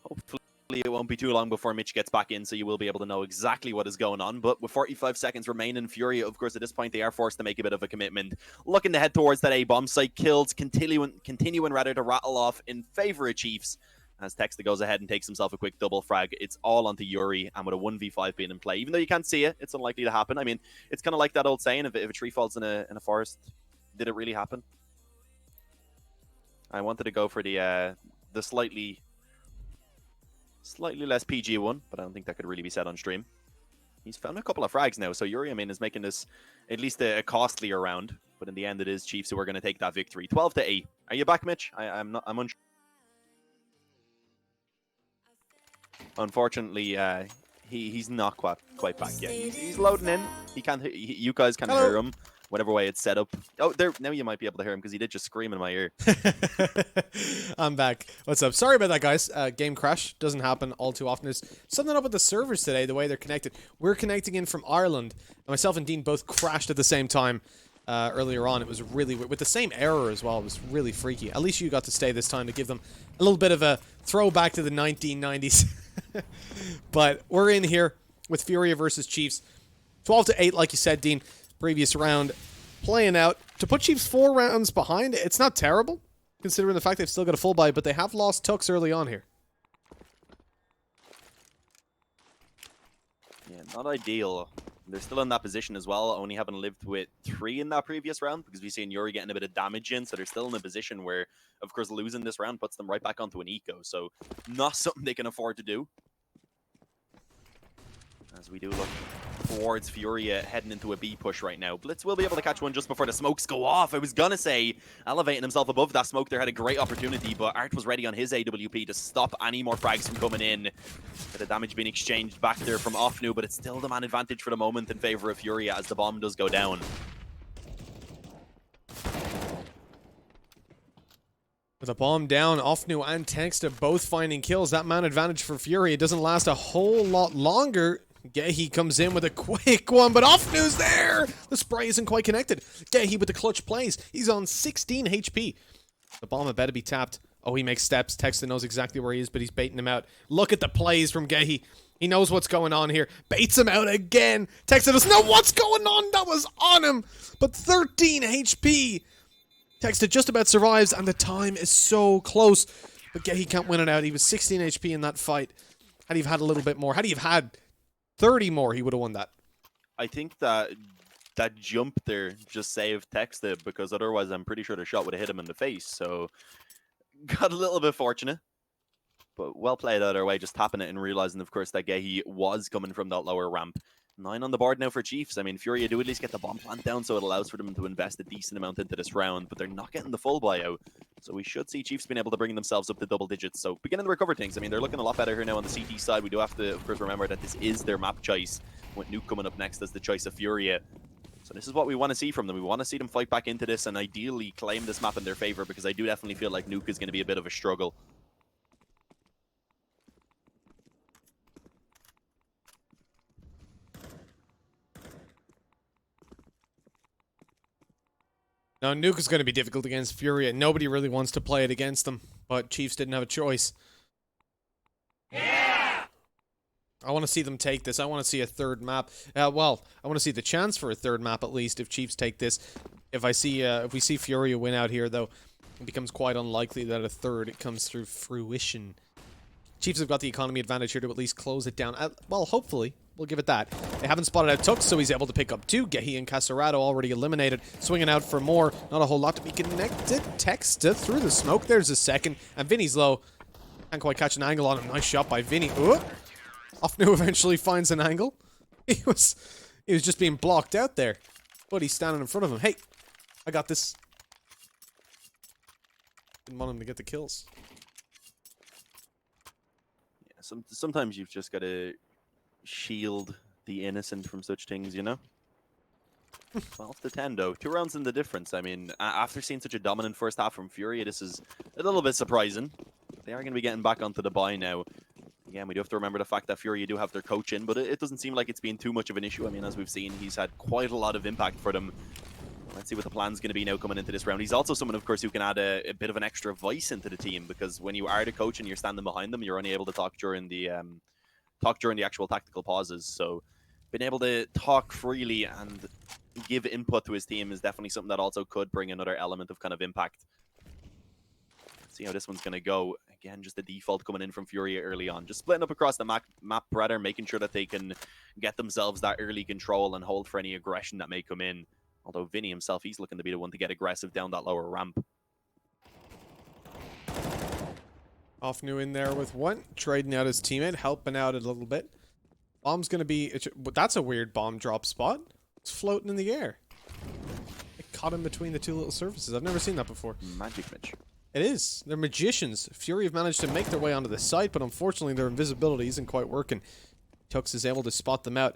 Hopefully it won't be too long before Mitch gets back in, so you will be able to know exactly what is going on. But with 45 seconds remaining, Fúria, of course, at this point, they are forced to make a bit of a commitment. Looking to head towards that A-bomb site. Kills continuing rather to rattle off in favor of Chiefs, as Texta goes ahead and takes himself a quick double frag. It's all onto Yuri, and with a 1v5 being in play, even though you can't see it, it's unlikely to happen. I mean, it's kind of like that old saying, if a tree falls in a forest, did it really happen? I wanted to go for the slightly less PG one, but I don't think that could really be said on stream. He's found a couple of frags now, so Yuri, I mean, is making this at least a costlier round, but in the end it is Chiefs who are going to take that victory. 12-8. Are you back, Mitch? I'm unsure. Unfortunately, he's not quite back yet. He's loading in. He can't. You guys can hear him. Whatever way it's set up. Oh, there. Now you might be able to hear him because he did just scream in my ear. I'm back. What's up? Sorry about that, guys. Game crash doesn't happen all too often. There's something up with the servers today, the way they're connected. We're connecting in from Ireland. And myself and Dean both crashed at the same time earlier on. It was really weird. With the same error as well. It was really freaky. At least you got to stay this time to give them a little bit of a throwback to the 1990s. But we're in here with Fúria versus Chiefs. 12-8, like you said, Dean. Previous round playing out. To put Chiefs 4 rounds behind, it's not terrible, considering the fact they've still got a full buy, but they have lost Tux early on here. Yeah, not ideal. They're still in that position as well, only having lived with 3 in that previous round, because we've seen Yuri getting a bit of damage in, so they're still in a position where, of course, losing this round puts them right back onto an eco, so not something they can afford to do. As we do look towards Fúria heading into a B push right now. Blitz will be able to catch one just before the smokes go off. I was gonna say, elevating himself above that smoke there had a great opportunity, but Art was ready on his AWP to stop any more frags from coming in. Bit of damage being exchanged back there from Offnu, but it's still the man advantage for the moment in favor of Fúria as the bomb does go down. With a bomb down, Offnu and Texta both finding kills. That man advantage for Fúria. It doesn't last a whole lot longer. Gehi comes in with a quick one, but Offnu's there! The spray isn't quite connected. Gehi with the clutch plays. He's on 16 HP. The bomb had better be tapped. Oh, he makes steps. Texta knows exactly where he is, but he's baiting him out. Look at the plays from Gehi. He knows what's going on here. Baits him out again. Texta doesn't know what's going on. That was on him. But 13 HP. Texta just about survives, and the time is so close. But Gehi can't win it out. He was 16 HP in that fight. Had he had a little bit more, had he had 30 more, he would have won that. I think that jump there just saved Texta, because otherwise I'm pretty sure the shot would have hit him in the face. So got a little bit fortunate, but well played either way, just tapping it and realizing, of course, that Gehi was coming from that lower ramp. 9 on the board now for Chiefs. I mean, Furia do at least get the bomb plant down, so it allows for them to invest a decent amount into this round, but they're not getting the full buyout. So we should see Chiefs being able to bring themselves up to double digits. So beginning to recover things. I mean, they're looking a lot better here now on the CT side. We do have to, of course, remember that this is their map choice, with Nuke coming up next as the choice of Furia. So this is what we want to see from them. We want to see them fight back into this and ideally claim this map in their favor, because I do definitely feel like Nuke is going to be a bit of a struggle. Now, Nuke is going to be difficult against Furia. Nobody really wants to play it against them, but Chiefs didn't have a choice. Yeah! I want to see them take this. I want to see a third map. Well, I want to see the chance for a third map at least if Chiefs take this. If we see Furia win out here, though, it becomes quite unlikely that a third comes through fruition. Chiefs have got the economy advantage here to at least close it down. Well, hopefully. We'll give it that. They haven't spotted out Tux, so he's able to pick up 2. Gehi and Casarado already eliminated. Swinging out for more. Not a whole lot to be connected. Texta through the smoke. There's a second. And Vinny's low. Can't quite catch an angle on him. Nice shot by Vinny. Ofnu eventually finds an angle. He was just being blocked out there. But he's standing in front of him. Hey, I got this. Didn't want him to get the kills. Yeah, sometimes you've just got to shield the innocent from such things, you know? 12-10 though. 2 rounds in the difference. I mean, after seeing such a dominant first half from Furia, this is a little bit surprising. They are going to be getting back onto the buy now. Again, we do have to remember the fact that Furia do have their coach in, but it doesn't seem like it's been too much of an issue. I mean, as we've seen, he's had quite a lot of impact for them. Let's see what the plan's going to be now coming into this round. He's also someone, of course, who can add a bit of an extra voice into the team, because when you are the coach and you're standing behind them, you're only able to talk during the actual tactical pauses. So being able to talk freely and give input to his team is definitely something that also could bring another element of kind of impact. Let's see how this one's going to go. Again, just the default coming in from Furia early on. Just splitting up across the map rather, making sure that they can get themselves that early control and hold for any aggression that may come in. Although Vinny himself, he's looking to be the one to get aggressive down that lower ramp. Ofnu in there with 1, trading out his teammate, helping out a little bit. Bomb's gonna be... That's a weird bomb drop spot. It's floating in the air. It caught him between the 2 little surfaces. I've never seen that before. Magic Mitch. It is. They're magicians. Fury have managed to make their way onto the site, but unfortunately their invisibility isn't quite working. Tux is able to spot them out.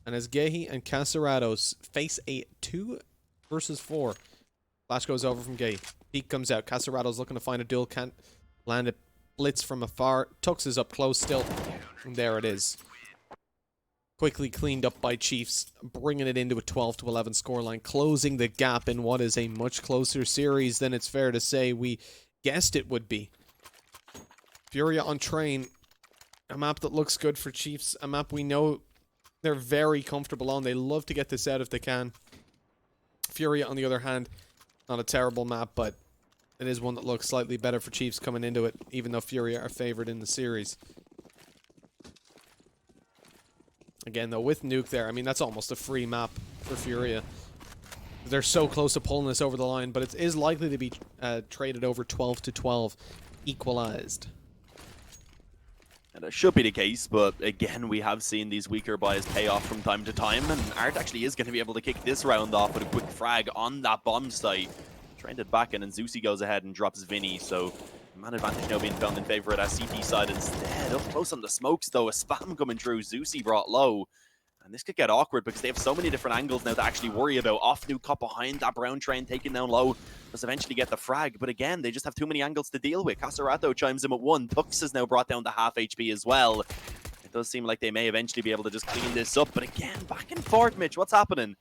And as Gehi and Casarados face a 2 versus 4. Flash goes over from Gehi. Peak comes out. Casarados looking to find a duel. Can't land it. Blitz from afar. Tux is up close still. And there it is. Quickly cleaned up by Chiefs, bringing it into a 12-11 scoreline, closing the gap in what is a much closer series than it's fair to say we guessed it would be. Furia on train. A map that looks good for Chiefs. A map we know they're very comfortable on. They love to get this out if they can. Furia, on the other hand, not a terrible map, but it is one that looks slightly better for Chiefs coming into it, even though Furia are favored in the series. Again, though, with Nuke there, I mean, that's almost a free map for Furia. They're so close to pulling this over the line, but it is likely to be traded over 12-12, equalized. And it should be the case, but again, we have seen these weaker buys pay off from time to time, and Art actually is going to be able to kick this round off with a quick frag on that bomb site. Trained it back in, and Zeusy goes ahead and drops Vinny, so man advantage now being found in favor of that CT side instead. Up close on the smokes, though, a spam coming through. Zeusy brought low, and this could get awkward because they have so many different angles now to actually worry about. Ofnu caught behind that brown train, taken down low, does eventually get the frag, but again, they just have too many angles to deal with. Casarato chimes in at 1. Tux is now brought down to half HP as well. It does seem like they may eventually be able to just clean this up, but again, back and forth, Mitch, what's happening?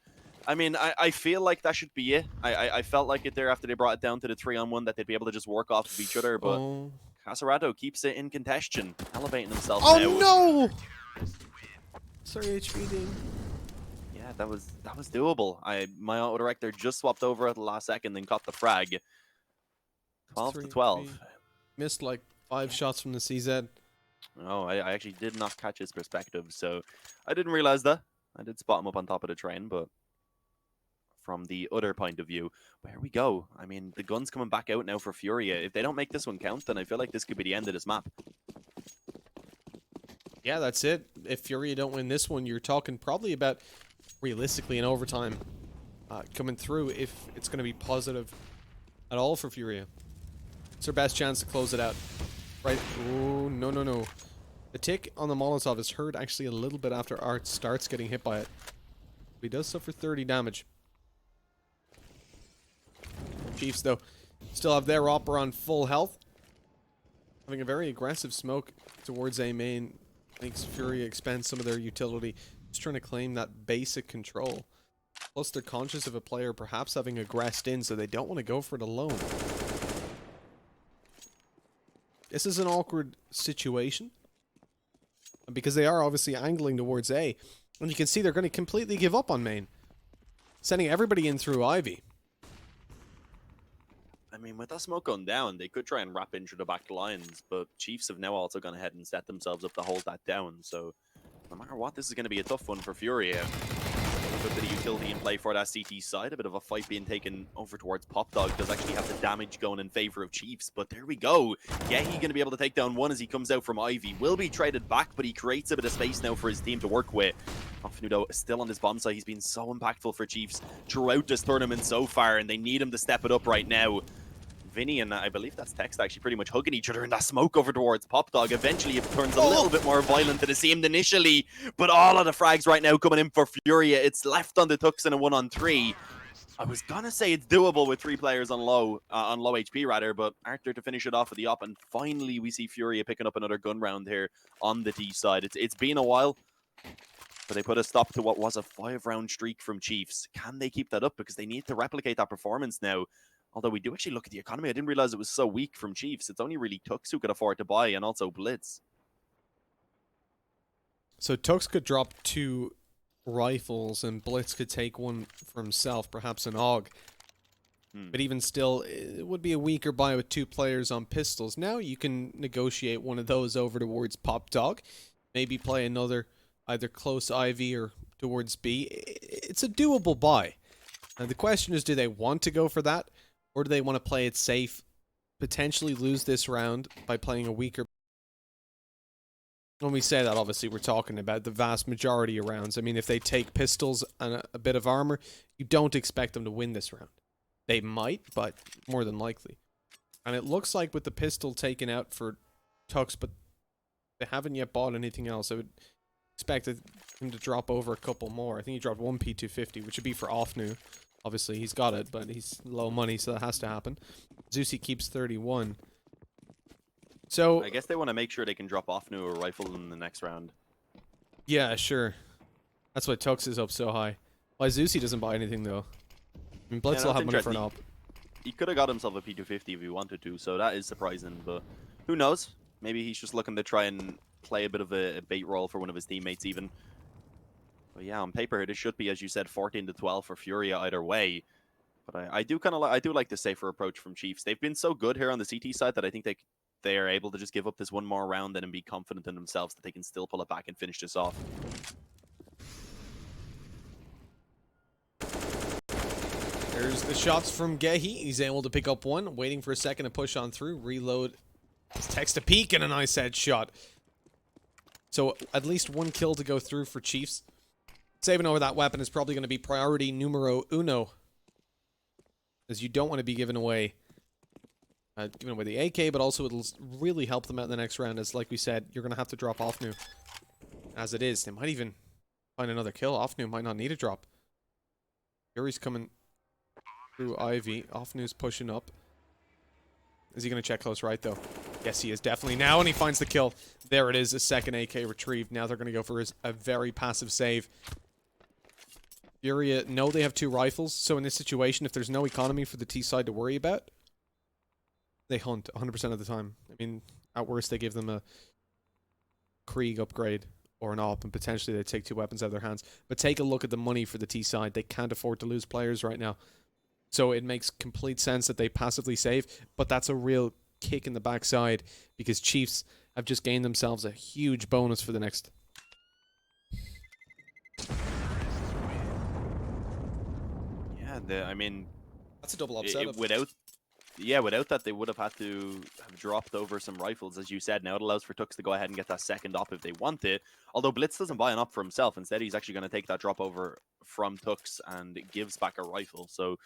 I mean, I feel like that should be it. I felt like it there after they brought it down to the 3-on-1 that they'd be able to just work off of each other, but Casarato keeps it in contention, elevating himself now. Oh no! Sorry, HP dude. Yeah, that was doable. My auto director just swapped over at the last second and caught the frag. 12-12. Missed like 5 shots from the CZ. Oh, I actually did not catch his perspective, so I didn't realize that. I did spot him up on top of the train, but from the other point of view, where we go. I mean, the gun's coming back out now for Furia. If they don't make this one count, then I feel like this could be the end of this map. Yeah, that's it. If Furia don't win this one, you're talking probably about, realistically, an overtime coming through if it's going to be positive at all for Furia. It's their best chance to close it out. Right. Oh, no, no, no. The tick on the Molotov is heard actually a little bit after Art starts getting hit by it. He does suffer 30 damage. Chiefs, though, still have their Opera on full health. Having a very aggressive smoke towards A main makes Furia expend some of their utility. Just trying to claim that basic control. Plus, they're conscious of a player perhaps having aggressed in, so they don't want to go for it alone. This is an awkward situation. Because they are obviously angling towards A. And you can see they're going to completely give up on main. Sending everybody in through Ivy. I mean, with that smoke going down, they could try and wrap into the back lines, but Chiefs have now also gone ahead and set themselves up to hold that down. So, no matter what, this is going to be a tough one for Furia. A bit of utility in play for that CT side. A bit of a fight being taken over towards Pop Dog. Does actually have the damage going in favor of Chiefs, but there we go. Yeah, he's going to be able to take down one as he comes out from Ivy. Will be traded back, but he creates a bit of space now for his team to work with. Ofnudo is still on this bomb site. He's been so impactful for Chiefs throughout this tournament so far, and they need him to step it up right now. Vinny and I believe that's Text actually pretty much hugging each other in that smoke over towards Pop Dog. Eventually it turns a little bit more violent than it seemed initially, but all of the frags right now coming in for Furia. It's left on the Tux in a 1-on-3. I was gonna say it's doable with 3 players on low HP rather, but Arthur to finish it off with the op, and finally we see Furia picking up another gun round here on the D side. It's been a while, but they put a stop to what was a 5-round streak from Chiefs. Can they keep that up? Because they need to replicate that performance now. Although we do actually look at the economy. I didn't realize it was so weak from Chiefs. It's only really Tux who could afford to buy, and also Blitz. So Tux could drop 2 rifles, and Blitz could take one for himself, perhaps an AUG. But even still, it would be a weaker buy with 2 players on pistols. Now you can negotiate one of those over towards Pop Dog. Maybe play another either close Ivy or towards B. It's a doable buy. And the question is, do they want to go for that? Or do they want to play it safe, potentially lose this round by playing a weaker... When we say that, obviously, we're talking about the vast majority of rounds. I mean, if they take pistols and a bit of armor, you don't expect them to win this round. They might, but more than likely. And it looks like with the pistol taken out for Tux, but they haven't yet bought anything else. I would expect him to drop over a couple more. I think he dropped 1 P250, which would be for Ofnu. Obviously, he's got it, but he's low money, so that has to happen. Zeusy keeps 31. So I guess they want to make sure they can drop Ofnu a rifle in the next round. Yeah, sure. That's why Tux is up so high. Why Zeusy doesn't buy anything, though. I mean, Blitz will have money for an op. He could have got himself a P250 if he wanted to, so that is surprising, but who knows? Maybe he's just looking to try and play a bit of a bait role for one of his teammates even. But yeah, on paper, this should be, as you said, 14-12 for Furia either way. But I do kind of I do like the safer approach from Chiefs. They've been so good here on the CT side that I think they are able to just give up this one more round and be confident in themselves that they can still pull it back and finish this off. There's the shots from Gehi. He's able to pick up one, waiting for a second to push on through. Reload. Text a peek and a nice headshot. So at least 1 kill to go through for Chiefs. Saving over that weapon is probably going to be priority numero uno, as you don't want to be giving away the AK, but also it'll really help them out in the next round, as like we said, you're going to have to drop Ofnu. As it is, they might even find another kill. Ofnu might not need a drop. Yuri's coming through Ivy. Ofnu's pushing up. Is he going to check close right, though? Yes, he is definitely now, and he finds the kill. There it is, a second AK retrieved. Now they're going to go for a very passive save. Furia know they have 2 rifles, so in this situation, if there's no economy for the T side to worry about, they hunt 100% of the time. I mean, at worst, they give them a Krieg upgrade or an op, and potentially they take 2 weapons out of their hands. But take a look at the money for the T side. They can't afford to lose players right now. So it makes complete sense that they passively save, but that's a real kick in the backside because Chiefs have just gained themselves a huge bonus for the next. Yeah, I mean, that's a double upset. yeah, without that, they would have had to have dropped over some rifles, as you said. Now it allows for Tux to go ahead and get that second op if they want it. Although Blitz doesn't buy an op for himself. Instead, he's actually going to take that drop over from Tux and gives back a rifle. So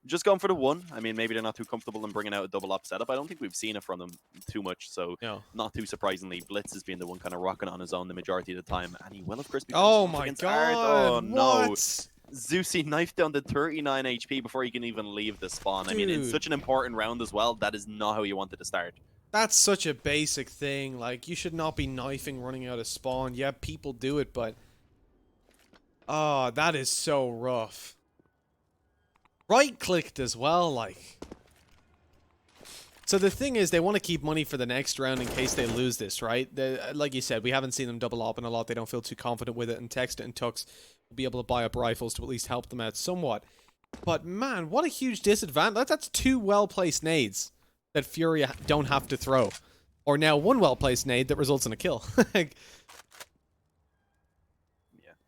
just going for the one. I mean, maybe they're not too comfortable in bringing out a double op setup. I don't think we've seen it from them too much. So No. not too surprisingly, Blitz has been the one kind of rocking on his own the majority of the time. And he will, of course, be Oh facing off my against god! Ard. Oh, no. What? Zeusy knifed down to 39 HP before he can even leave the spawn. I mean, in Dude. such an important round as well, that is not how you wanted to start. That's such a basic thing. Like, you should not be knifing running out of spawn. Yeah, people do it, but... Oh, that is so rough. Right-clicked as well, like... So the thing is, they want to keep money for the next round in case they lose this, right? Like you said, we haven't seen them double up in a lot. They don't feel too confident with it, and Text and Tux will be able to buy up rifles to at least help them out somewhat. But man, what a huge disadvantage. That's 2 well-placed nades that Furia don't have to throw. Or now 1 well-placed nade that results in a kill. Yeah.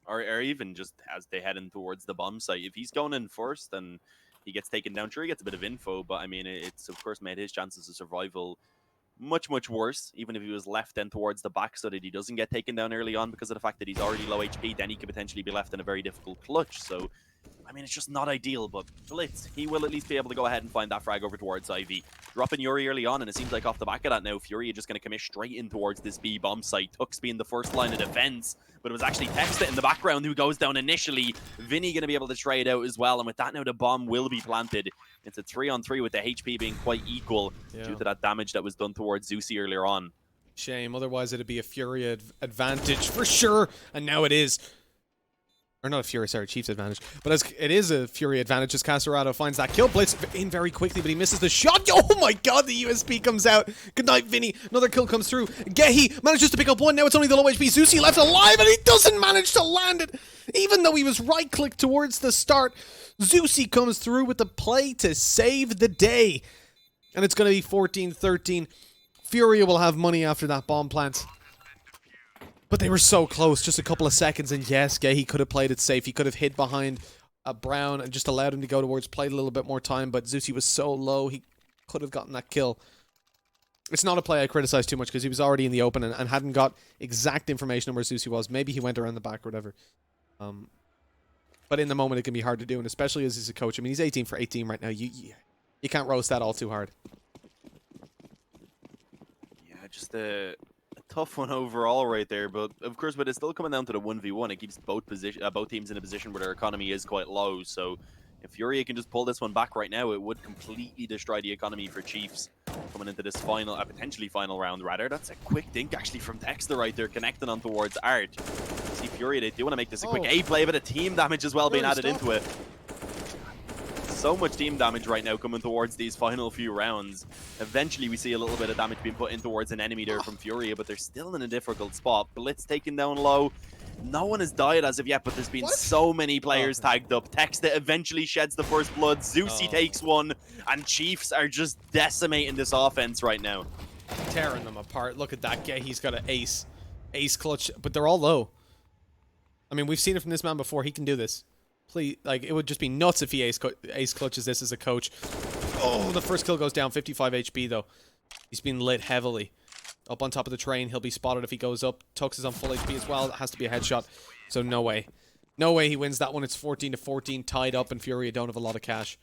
Or even just as they head in towards the bomb site. If he's going in first and he gets taken down, sure, he gets a bit of info, but I mean, it's of course made his chances of survival much, much worse. Even if he was left then towards the back so that he doesn't get taken down early on because of the fact that he's already low HP, then he could potentially be left in a very difficult clutch. So, I mean, it's just not ideal, but Blitz, he will at least be able to go ahead and find that frag over towards Ivy. Dropping Yuri early on, and it seems like off the back of that now, Fury are just going to commit straight in towards this B bomb site. Tux being the first line of defense, but it was actually Texta in the background who goes down initially. Vinny going to be able to trade out as well, and with that now, the bomb will be planted. It's a 3-on-3 with the HP being quite equal due to that damage that was done towards Zeusy earlier on. Shame, otherwise it'd be a Fury advantage for sure, and now it is. Or not a Fury, sorry, Chief's advantage. But as it is a Fury advantage as Casarado finds that kill. Blitz in very quickly, but he misses the shot. Oh my god, the USP comes out. Good night, Vinny. Another kill comes through. Gehi manages to pick up one. Now it's only the low HP Zeusy left alive, and he doesn't manage to land it. Even though he was right-clicked towards the start, Zeusy comes through with the play to save the day. And it's going to be 14-13. Furia will have money after that bomb plant. But they were so close, just a couple of seconds, and yes, he could have played it safe. He could have hid behind Brown and just allowed him to go towards, played a little bit more time, but Zeusy was so low, he could have gotten that kill. It's not a play I criticize too much, because he was already in the open and hadn't got exact information on where Zeusy was. Maybe he went around the back or whatever. But in the moment, it can be hard to do, and especially as he's a coach. I mean, he's 18 for 18 right now. You can't roast that all too hard. Yeah, just a tough one overall right there, but of course, but it's still coming down to the 1v1. It keeps both teams in a position where their economy is quite low. So if Furia can just pull this one back right now, it would completely destroy the economy for Chiefs coming into this final, potentially final round rather. That's a quick dink actually from Dexter right there, connecting on towards Art. See Furia, they do want to make this a quick A play, but a team damage as well being added into it. So much team damage right now coming towards these final few rounds. Eventually we see a little bit of damage being put in towards an enemy there from Furia, but they're still in a difficult spot. Blitz taken down low. No one has died as of yet, but there's been so many players tagged up. Texta eventually sheds the first blood. Zeusy takes one, and Chiefs are just decimating this offense right now. Tearing them apart. Look at that guy. He's got an ace clutch, but they're all low. I mean, we've seen it from this man before. He can do this. Please, like, it would just be nuts if he ace clutches this as a coach. Oh, the first kill goes down. 55 HP, though. He's been lit heavily. Up on top of the train. He'll be spotted if he goes up. Tux is on full HP as well. It has to be a headshot. So no way. No way he wins that one. It's 14-14, tied up, and Furia don't have a lot of cash.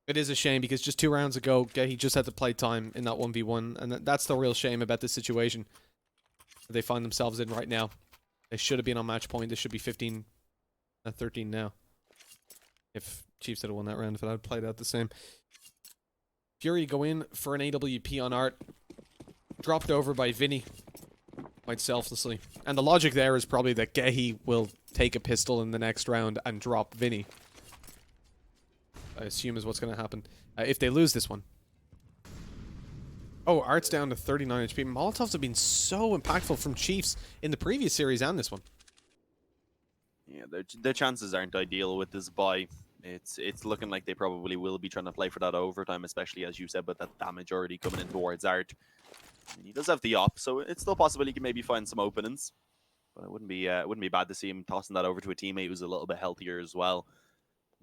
It is a shame because just 2 rounds ago, he just had to play time in that 1v1, and that's the real shame about this situation that they find themselves in right now. They should have been on match point. This should be 15-13 now. If Chiefs had won that round, if it had played out the same. Fury go in for an AWP on Art. Dropped over by Vinny. Quite selflessly. And the logic there is probably that Gehi will take a pistol in the next round and drop Vinny. I assume is what's going to happen. If they lose this one. Oh, Art's down to 39 HP. Molotovs have been so impactful from Chiefs in the previous series and this one. Yeah, their chances aren't ideal with this buy. It's looking like they probably will be trying to play for that overtime, especially as you said, but that damage already coming in towards Art. I mean, he does have the op, so it's still possible he can maybe find some openings. But it wouldn't be bad to see him tossing that over to a teammate who's a little bit healthier as well.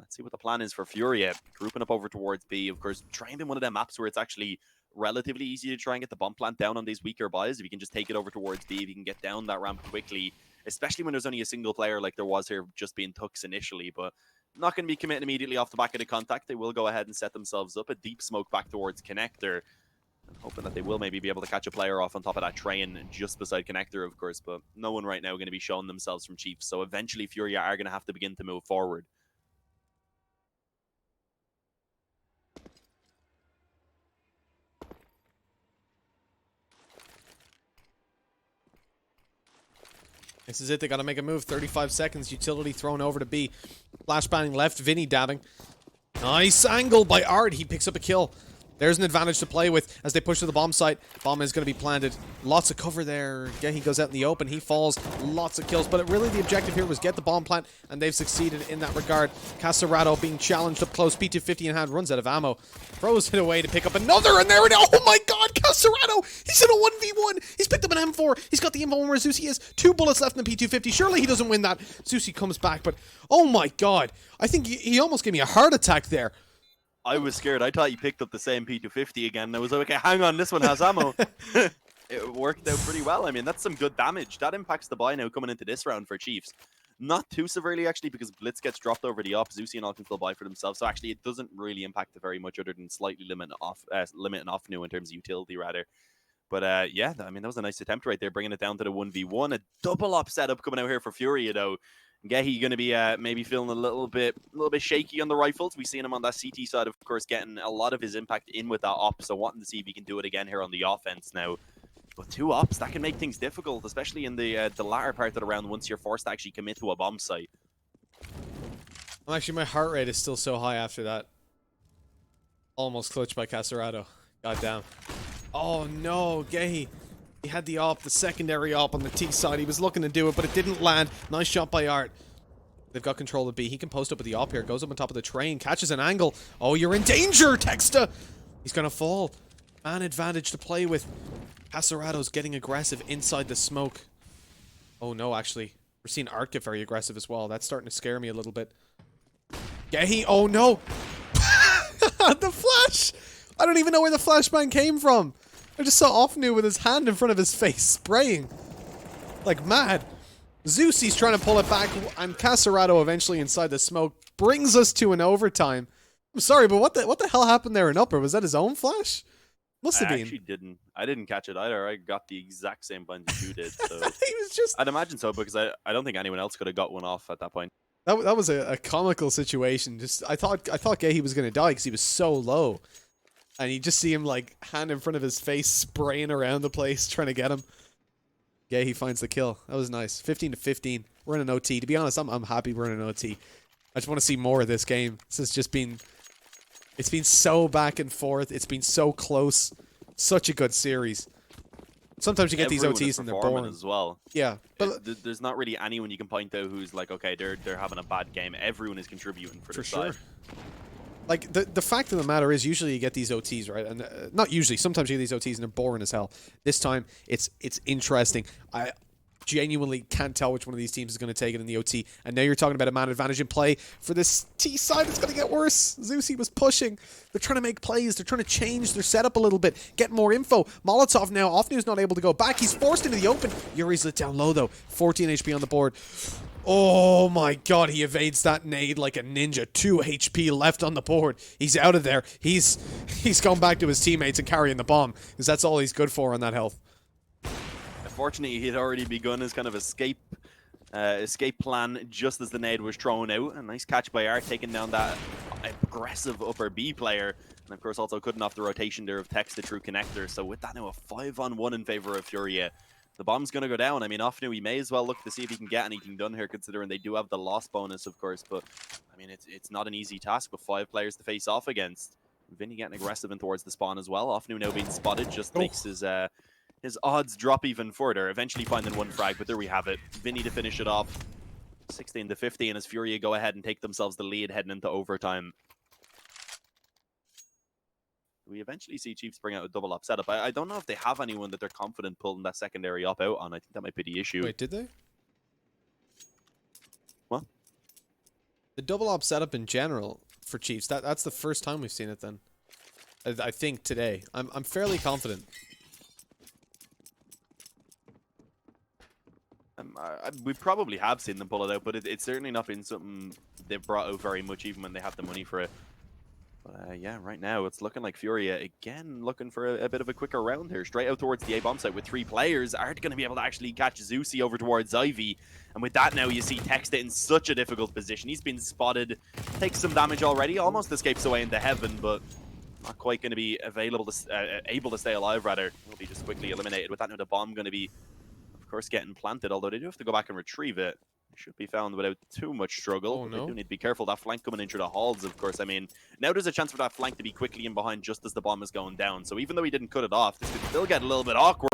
Let's see what the plan is for Furia. Grouping up over towards B. Of course, trying in one of them maps where it's actually relatively easy to try and get the bomb plant down on these weaker buys. If you can just take it over towards B, if you can get down that ramp quickly, especially when there's only a single player like there was here just being Tux initially, but not going to be committing immediately off the back of the contact. They will go ahead and set themselves up. A deep smoke back towards Connector. I'm hoping that they will maybe be able to catch a player off on top of that train just beside Connector, of course, but no one right now going to be showing themselves from Chiefs. So eventually Furia are going to have to begin to move forward. This is it. They got to make a move. 35 seconds. Utility thrown over to B. Flashbang left. Vinny dabbing. Nice angle by Art. He picks up a kill. There's an advantage to play with as they push to the bomb site. Bomb is going to be planted. Lots of cover there. Yeah, he goes out in the open. He falls. Lots of kills. But really the objective here was get the bomb plant, and they've succeeded in that regard. Caserato being challenged up close. P250 in hand. Runs out of ammo. Throws it away to pick up another. And there it is. Oh my god, Caserato! He's in a 1v1. He's picked up an M4. He's got the info on where Zusi is. 2 bullets left in the P250. Surely he doesn't win that. Zusi comes back. But oh my god. I think he almost gave me a heart attack there. I was scared. I thought he picked up the same P250 again. And I was like, okay, hang on, this one has ammo. It worked out pretty well. I mean, that's some good damage. That impacts the buy now coming into this round for Chiefs. Not too severely, actually, because Blitz gets dropped over the op. Zusi and all can still buy for themselves. So actually, it doesn't really impact it very much other than slightly limiting off new in terms of utility, rather. But yeah, I mean, that was a nice attempt right there, bringing it down to the 1v1. A double op setup coming out here for Furia, though. Gehi going to be maybe feeling a little bit shaky on the rifles. We've seen him on that CT side, of course, getting a lot of his impact in with that op. So wanting to see if he can do it again here on the offense now. But 2 ops, that can make things difficult, especially in the latter part of the round once you're forced to actually commit to a bomb site. Well, actually, my heart rate is still so high after that. Almost clutched by Caserato. God damn. Oh no, Gehi. He had the op, the secondary op on the T side. He was looking to do it, but it didn't land. Nice shot by Art. They've got control of B. He can post up with the op here. Goes up on top of the train. Catches an angle. Oh, you're in danger, Texta! He's going to fall. Man advantage to play with. Caserato's getting aggressive inside the smoke. Oh, no, actually. We're seeing Art get very aggressive as well. That's starting to scare me a little bit. Gehi, oh no! The flash! I don't even know where the flashbang came from. I just saw Offnu with his hand in front of his face, spraying. Like mad. Zusi's trying to pull it back, and Caserato eventually inside the smoke brings us to an overtime. I'm sorry, but what the hell happened there in upper? Was that his own flash? Must have been. I actually didn't catch it either. I got the exact same bunch as you did. So he was just... I'd imagine so, because I don't think anyone else could have got one off at that point. That was a comical situation. Just I thought Gehi was going to die because he was so low. And you just see him, like, hand in front of his face, spraying around the place, trying to get him. Yeah, he finds the kill. That was nice. 15-15. We're in an OT. To be honest, I'm happy we're in an OT. I just want to see more of this game. This has just been... It's been so back and forth. It's been so close. Such a good series. Sometimes you get Everyone these is OTs and they're performing boring. as well. Yeah. But there's not really anyone you can point out who's like, okay, they're having a bad game. Everyone is contributing for their side. Like, the fact of the matter is, usually you get these OTs, right? And not usually. Sometimes you get these OTs and they're boring as hell. This time, it's interesting. I genuinely can't tell which one of these teams is going to take it in the OT. And now you're talking about a man advantage in play for this T side. It's going to get worse. Zusi was pushing. They're trying to make plays. They're trying to change their setup a little bit. Get more info. Molotov now. Offnu's not able to go back. He's forced into the open. Yuri's lit down low, though. 14 HP on the board. Oh my god, he evades that nade like a ninja. 2 HP left on the board. He's out of there. He's gone back to his teammates and carrying the bomb, because that's all he's good for on that health. Unfortunately, he had already begun his kind of escape plan just as the nade was thrown out. A nice catch by Art, taking down that aggressive upper B player. And of course also cutting off the rotation there of Texted through connector. So with that now, a 5-on-1 in favor of Furia. The bomb's going to go down. I mean, Offnu, he may as well look to see if he can get anything done here, considering they do have the loss bonus, of course. But, I mean, it's not an easy task with 5 players to face off against. Vinny getting aggressive in towards the spawn as well. Offnu now being spotted just makes his odds drop even further. Eventually finding 1 frag, but there we have it. Vinny to finish it off. 16-15 as Furia go ahead and take themselves the lead heading into overtime. We eventually see Chiefs bring out a double up setup. I don't know if they have anyone that they're confident pulling that secondary up out on. I think that might be the issue. Wait, did they? What? The double op setup in general for Chiefs, that's the first time we've seen it then. I think today. I'm fairly confident. We probably have seen them pull it out, but it's certainly not been something they've brought out very much, even when they have the money for it. But yeah, right now it's looking like Furia again looking for a bit of a quicker round here. Straight out towards the A-bomb site with 3 players. Aren't going to be able to actually catch Zeusy over towards Ivy. And with that now, you see Texta in such a difficult position. He's been spotted, takes some damage already, almost escapes away into heaven, but not quite going to be available to, able to stay alive, rather. He'll be just quickly eliminated. With that now, the bomb going to be, of course, getting planted, although they do have to go back and retrieve it. It should be found without too much struggle, Oh, but they no. do need to be careful. That flank coming in through the halls, of course. I mean, now there's a chance for that flank to be quickly in behind just as the bomb is going down. So even though he didn't cut it off, this could still get a little bit awkward.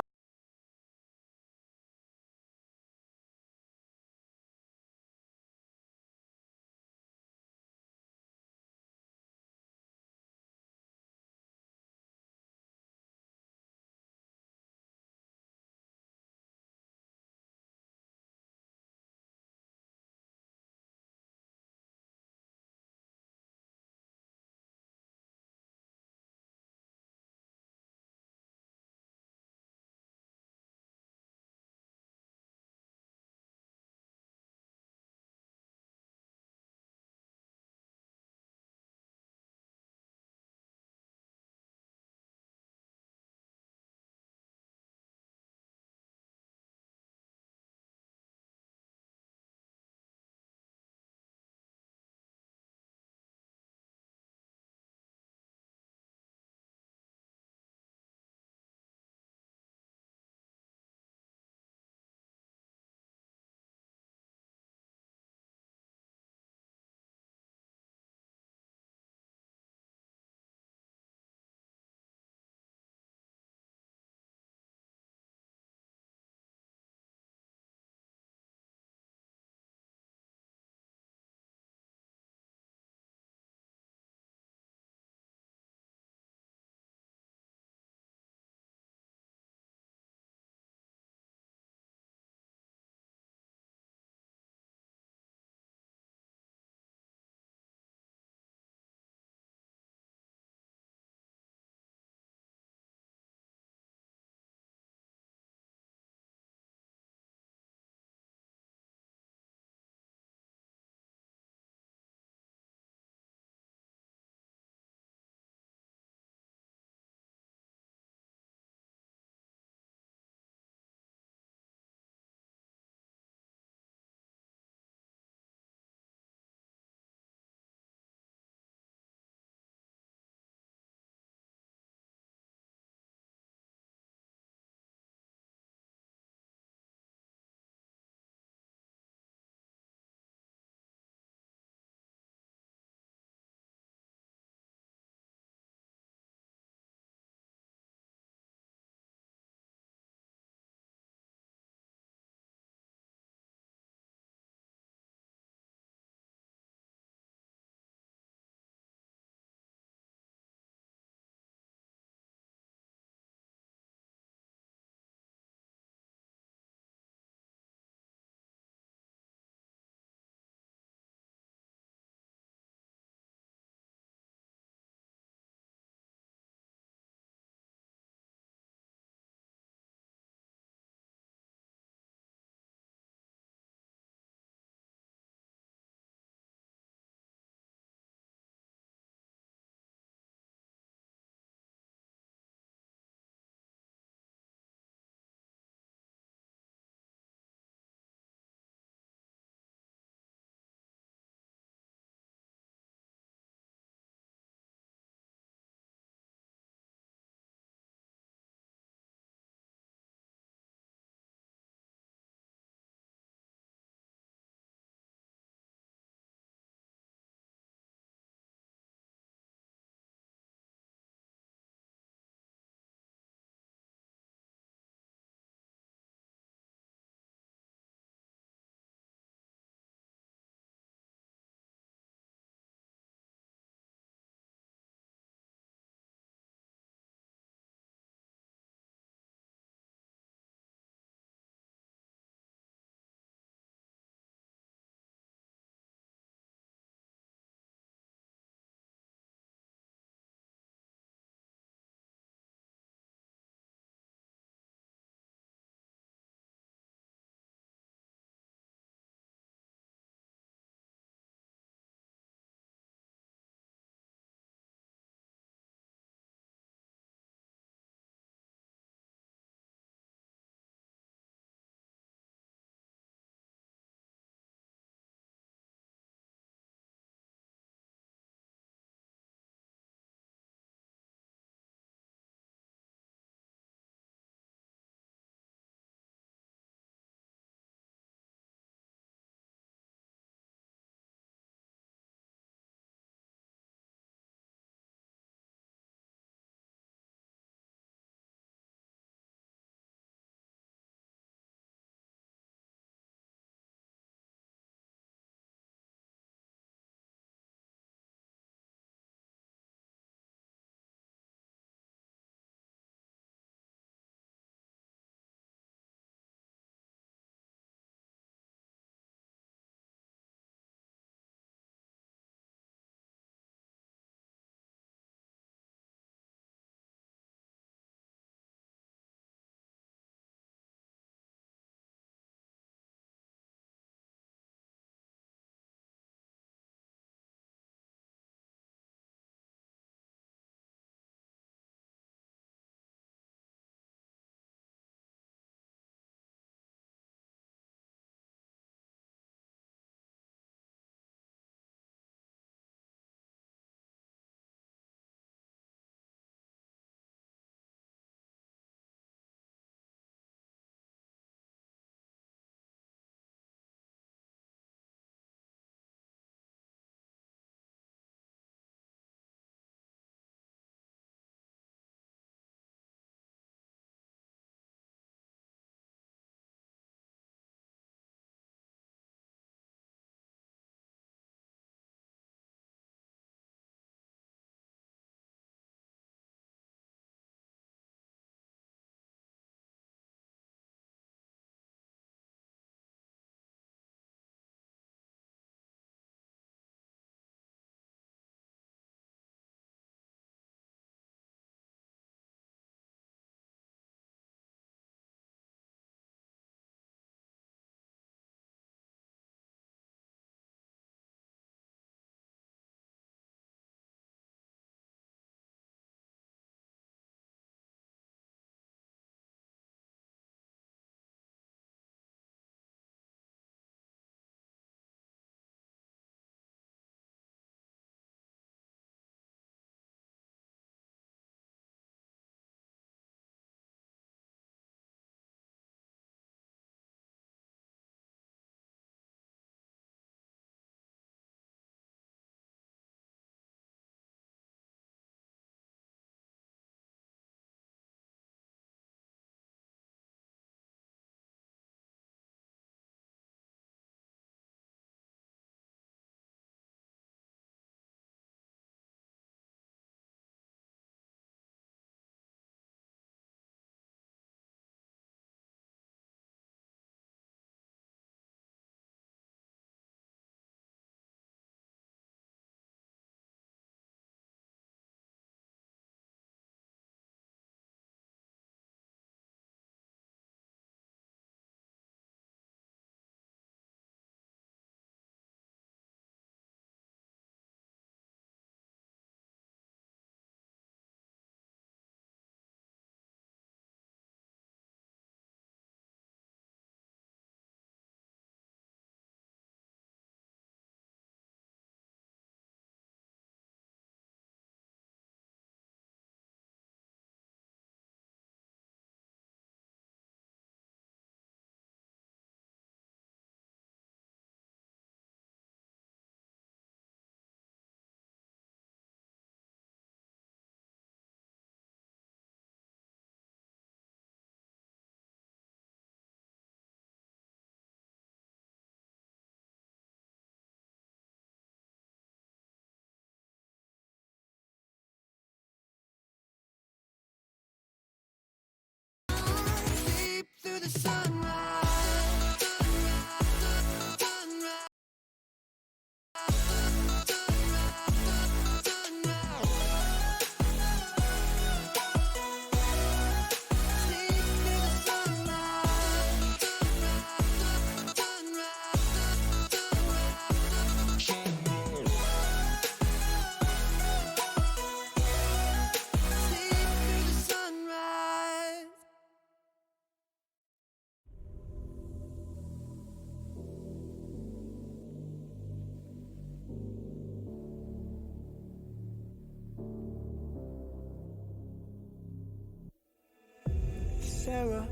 Sarah,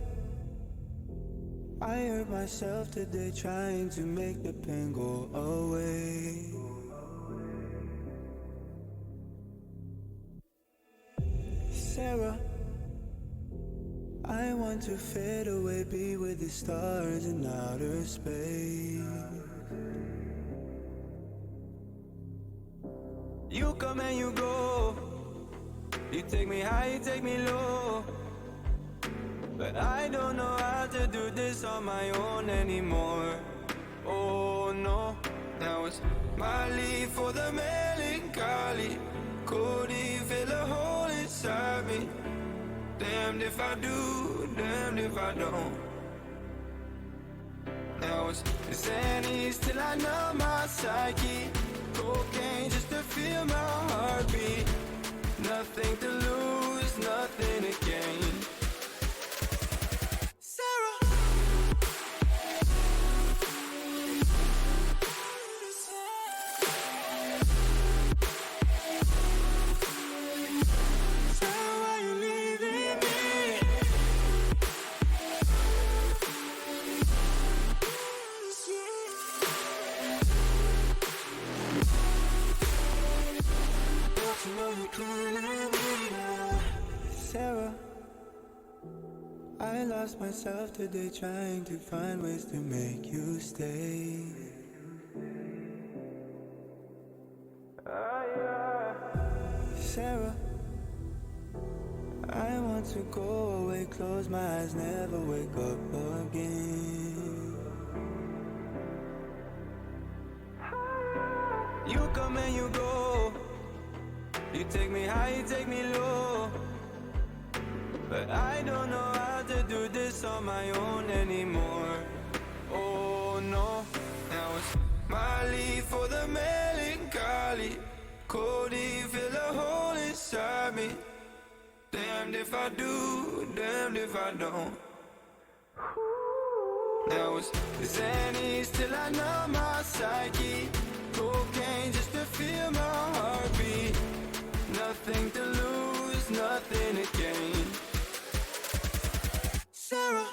I hurt myself today trying to make the pain go away. Sarah, I want to fade away, be with the stars in outer space. You come and you go, you take me high, you take me low, but I don't know how to do this on my own anymore. Oh no, now it's my leave for the melancholy. Could he fill a hole inside me? Damned if I do, damned if I don't. Now it's Xannies till I know my psyche. Cocaine just to feel my heartbeat. Nothing to lose, nothing to gain. Sarah, I lost myself today trying to find ways to make you stay. Sarah, I want to go away, close my eyes, never wake up again. You come and you go, you take me high, you take me low, but I don't know how to do this on my own anymore. Oh no, now it's my leave for the melancholy. Could he fill a hole inside me? Damned if I do, damned if I don't. Now it's Xannies till I know my psyche. Cocaine just to feel my heartbeat. Nothing to lose, nothing to gain. Sarah.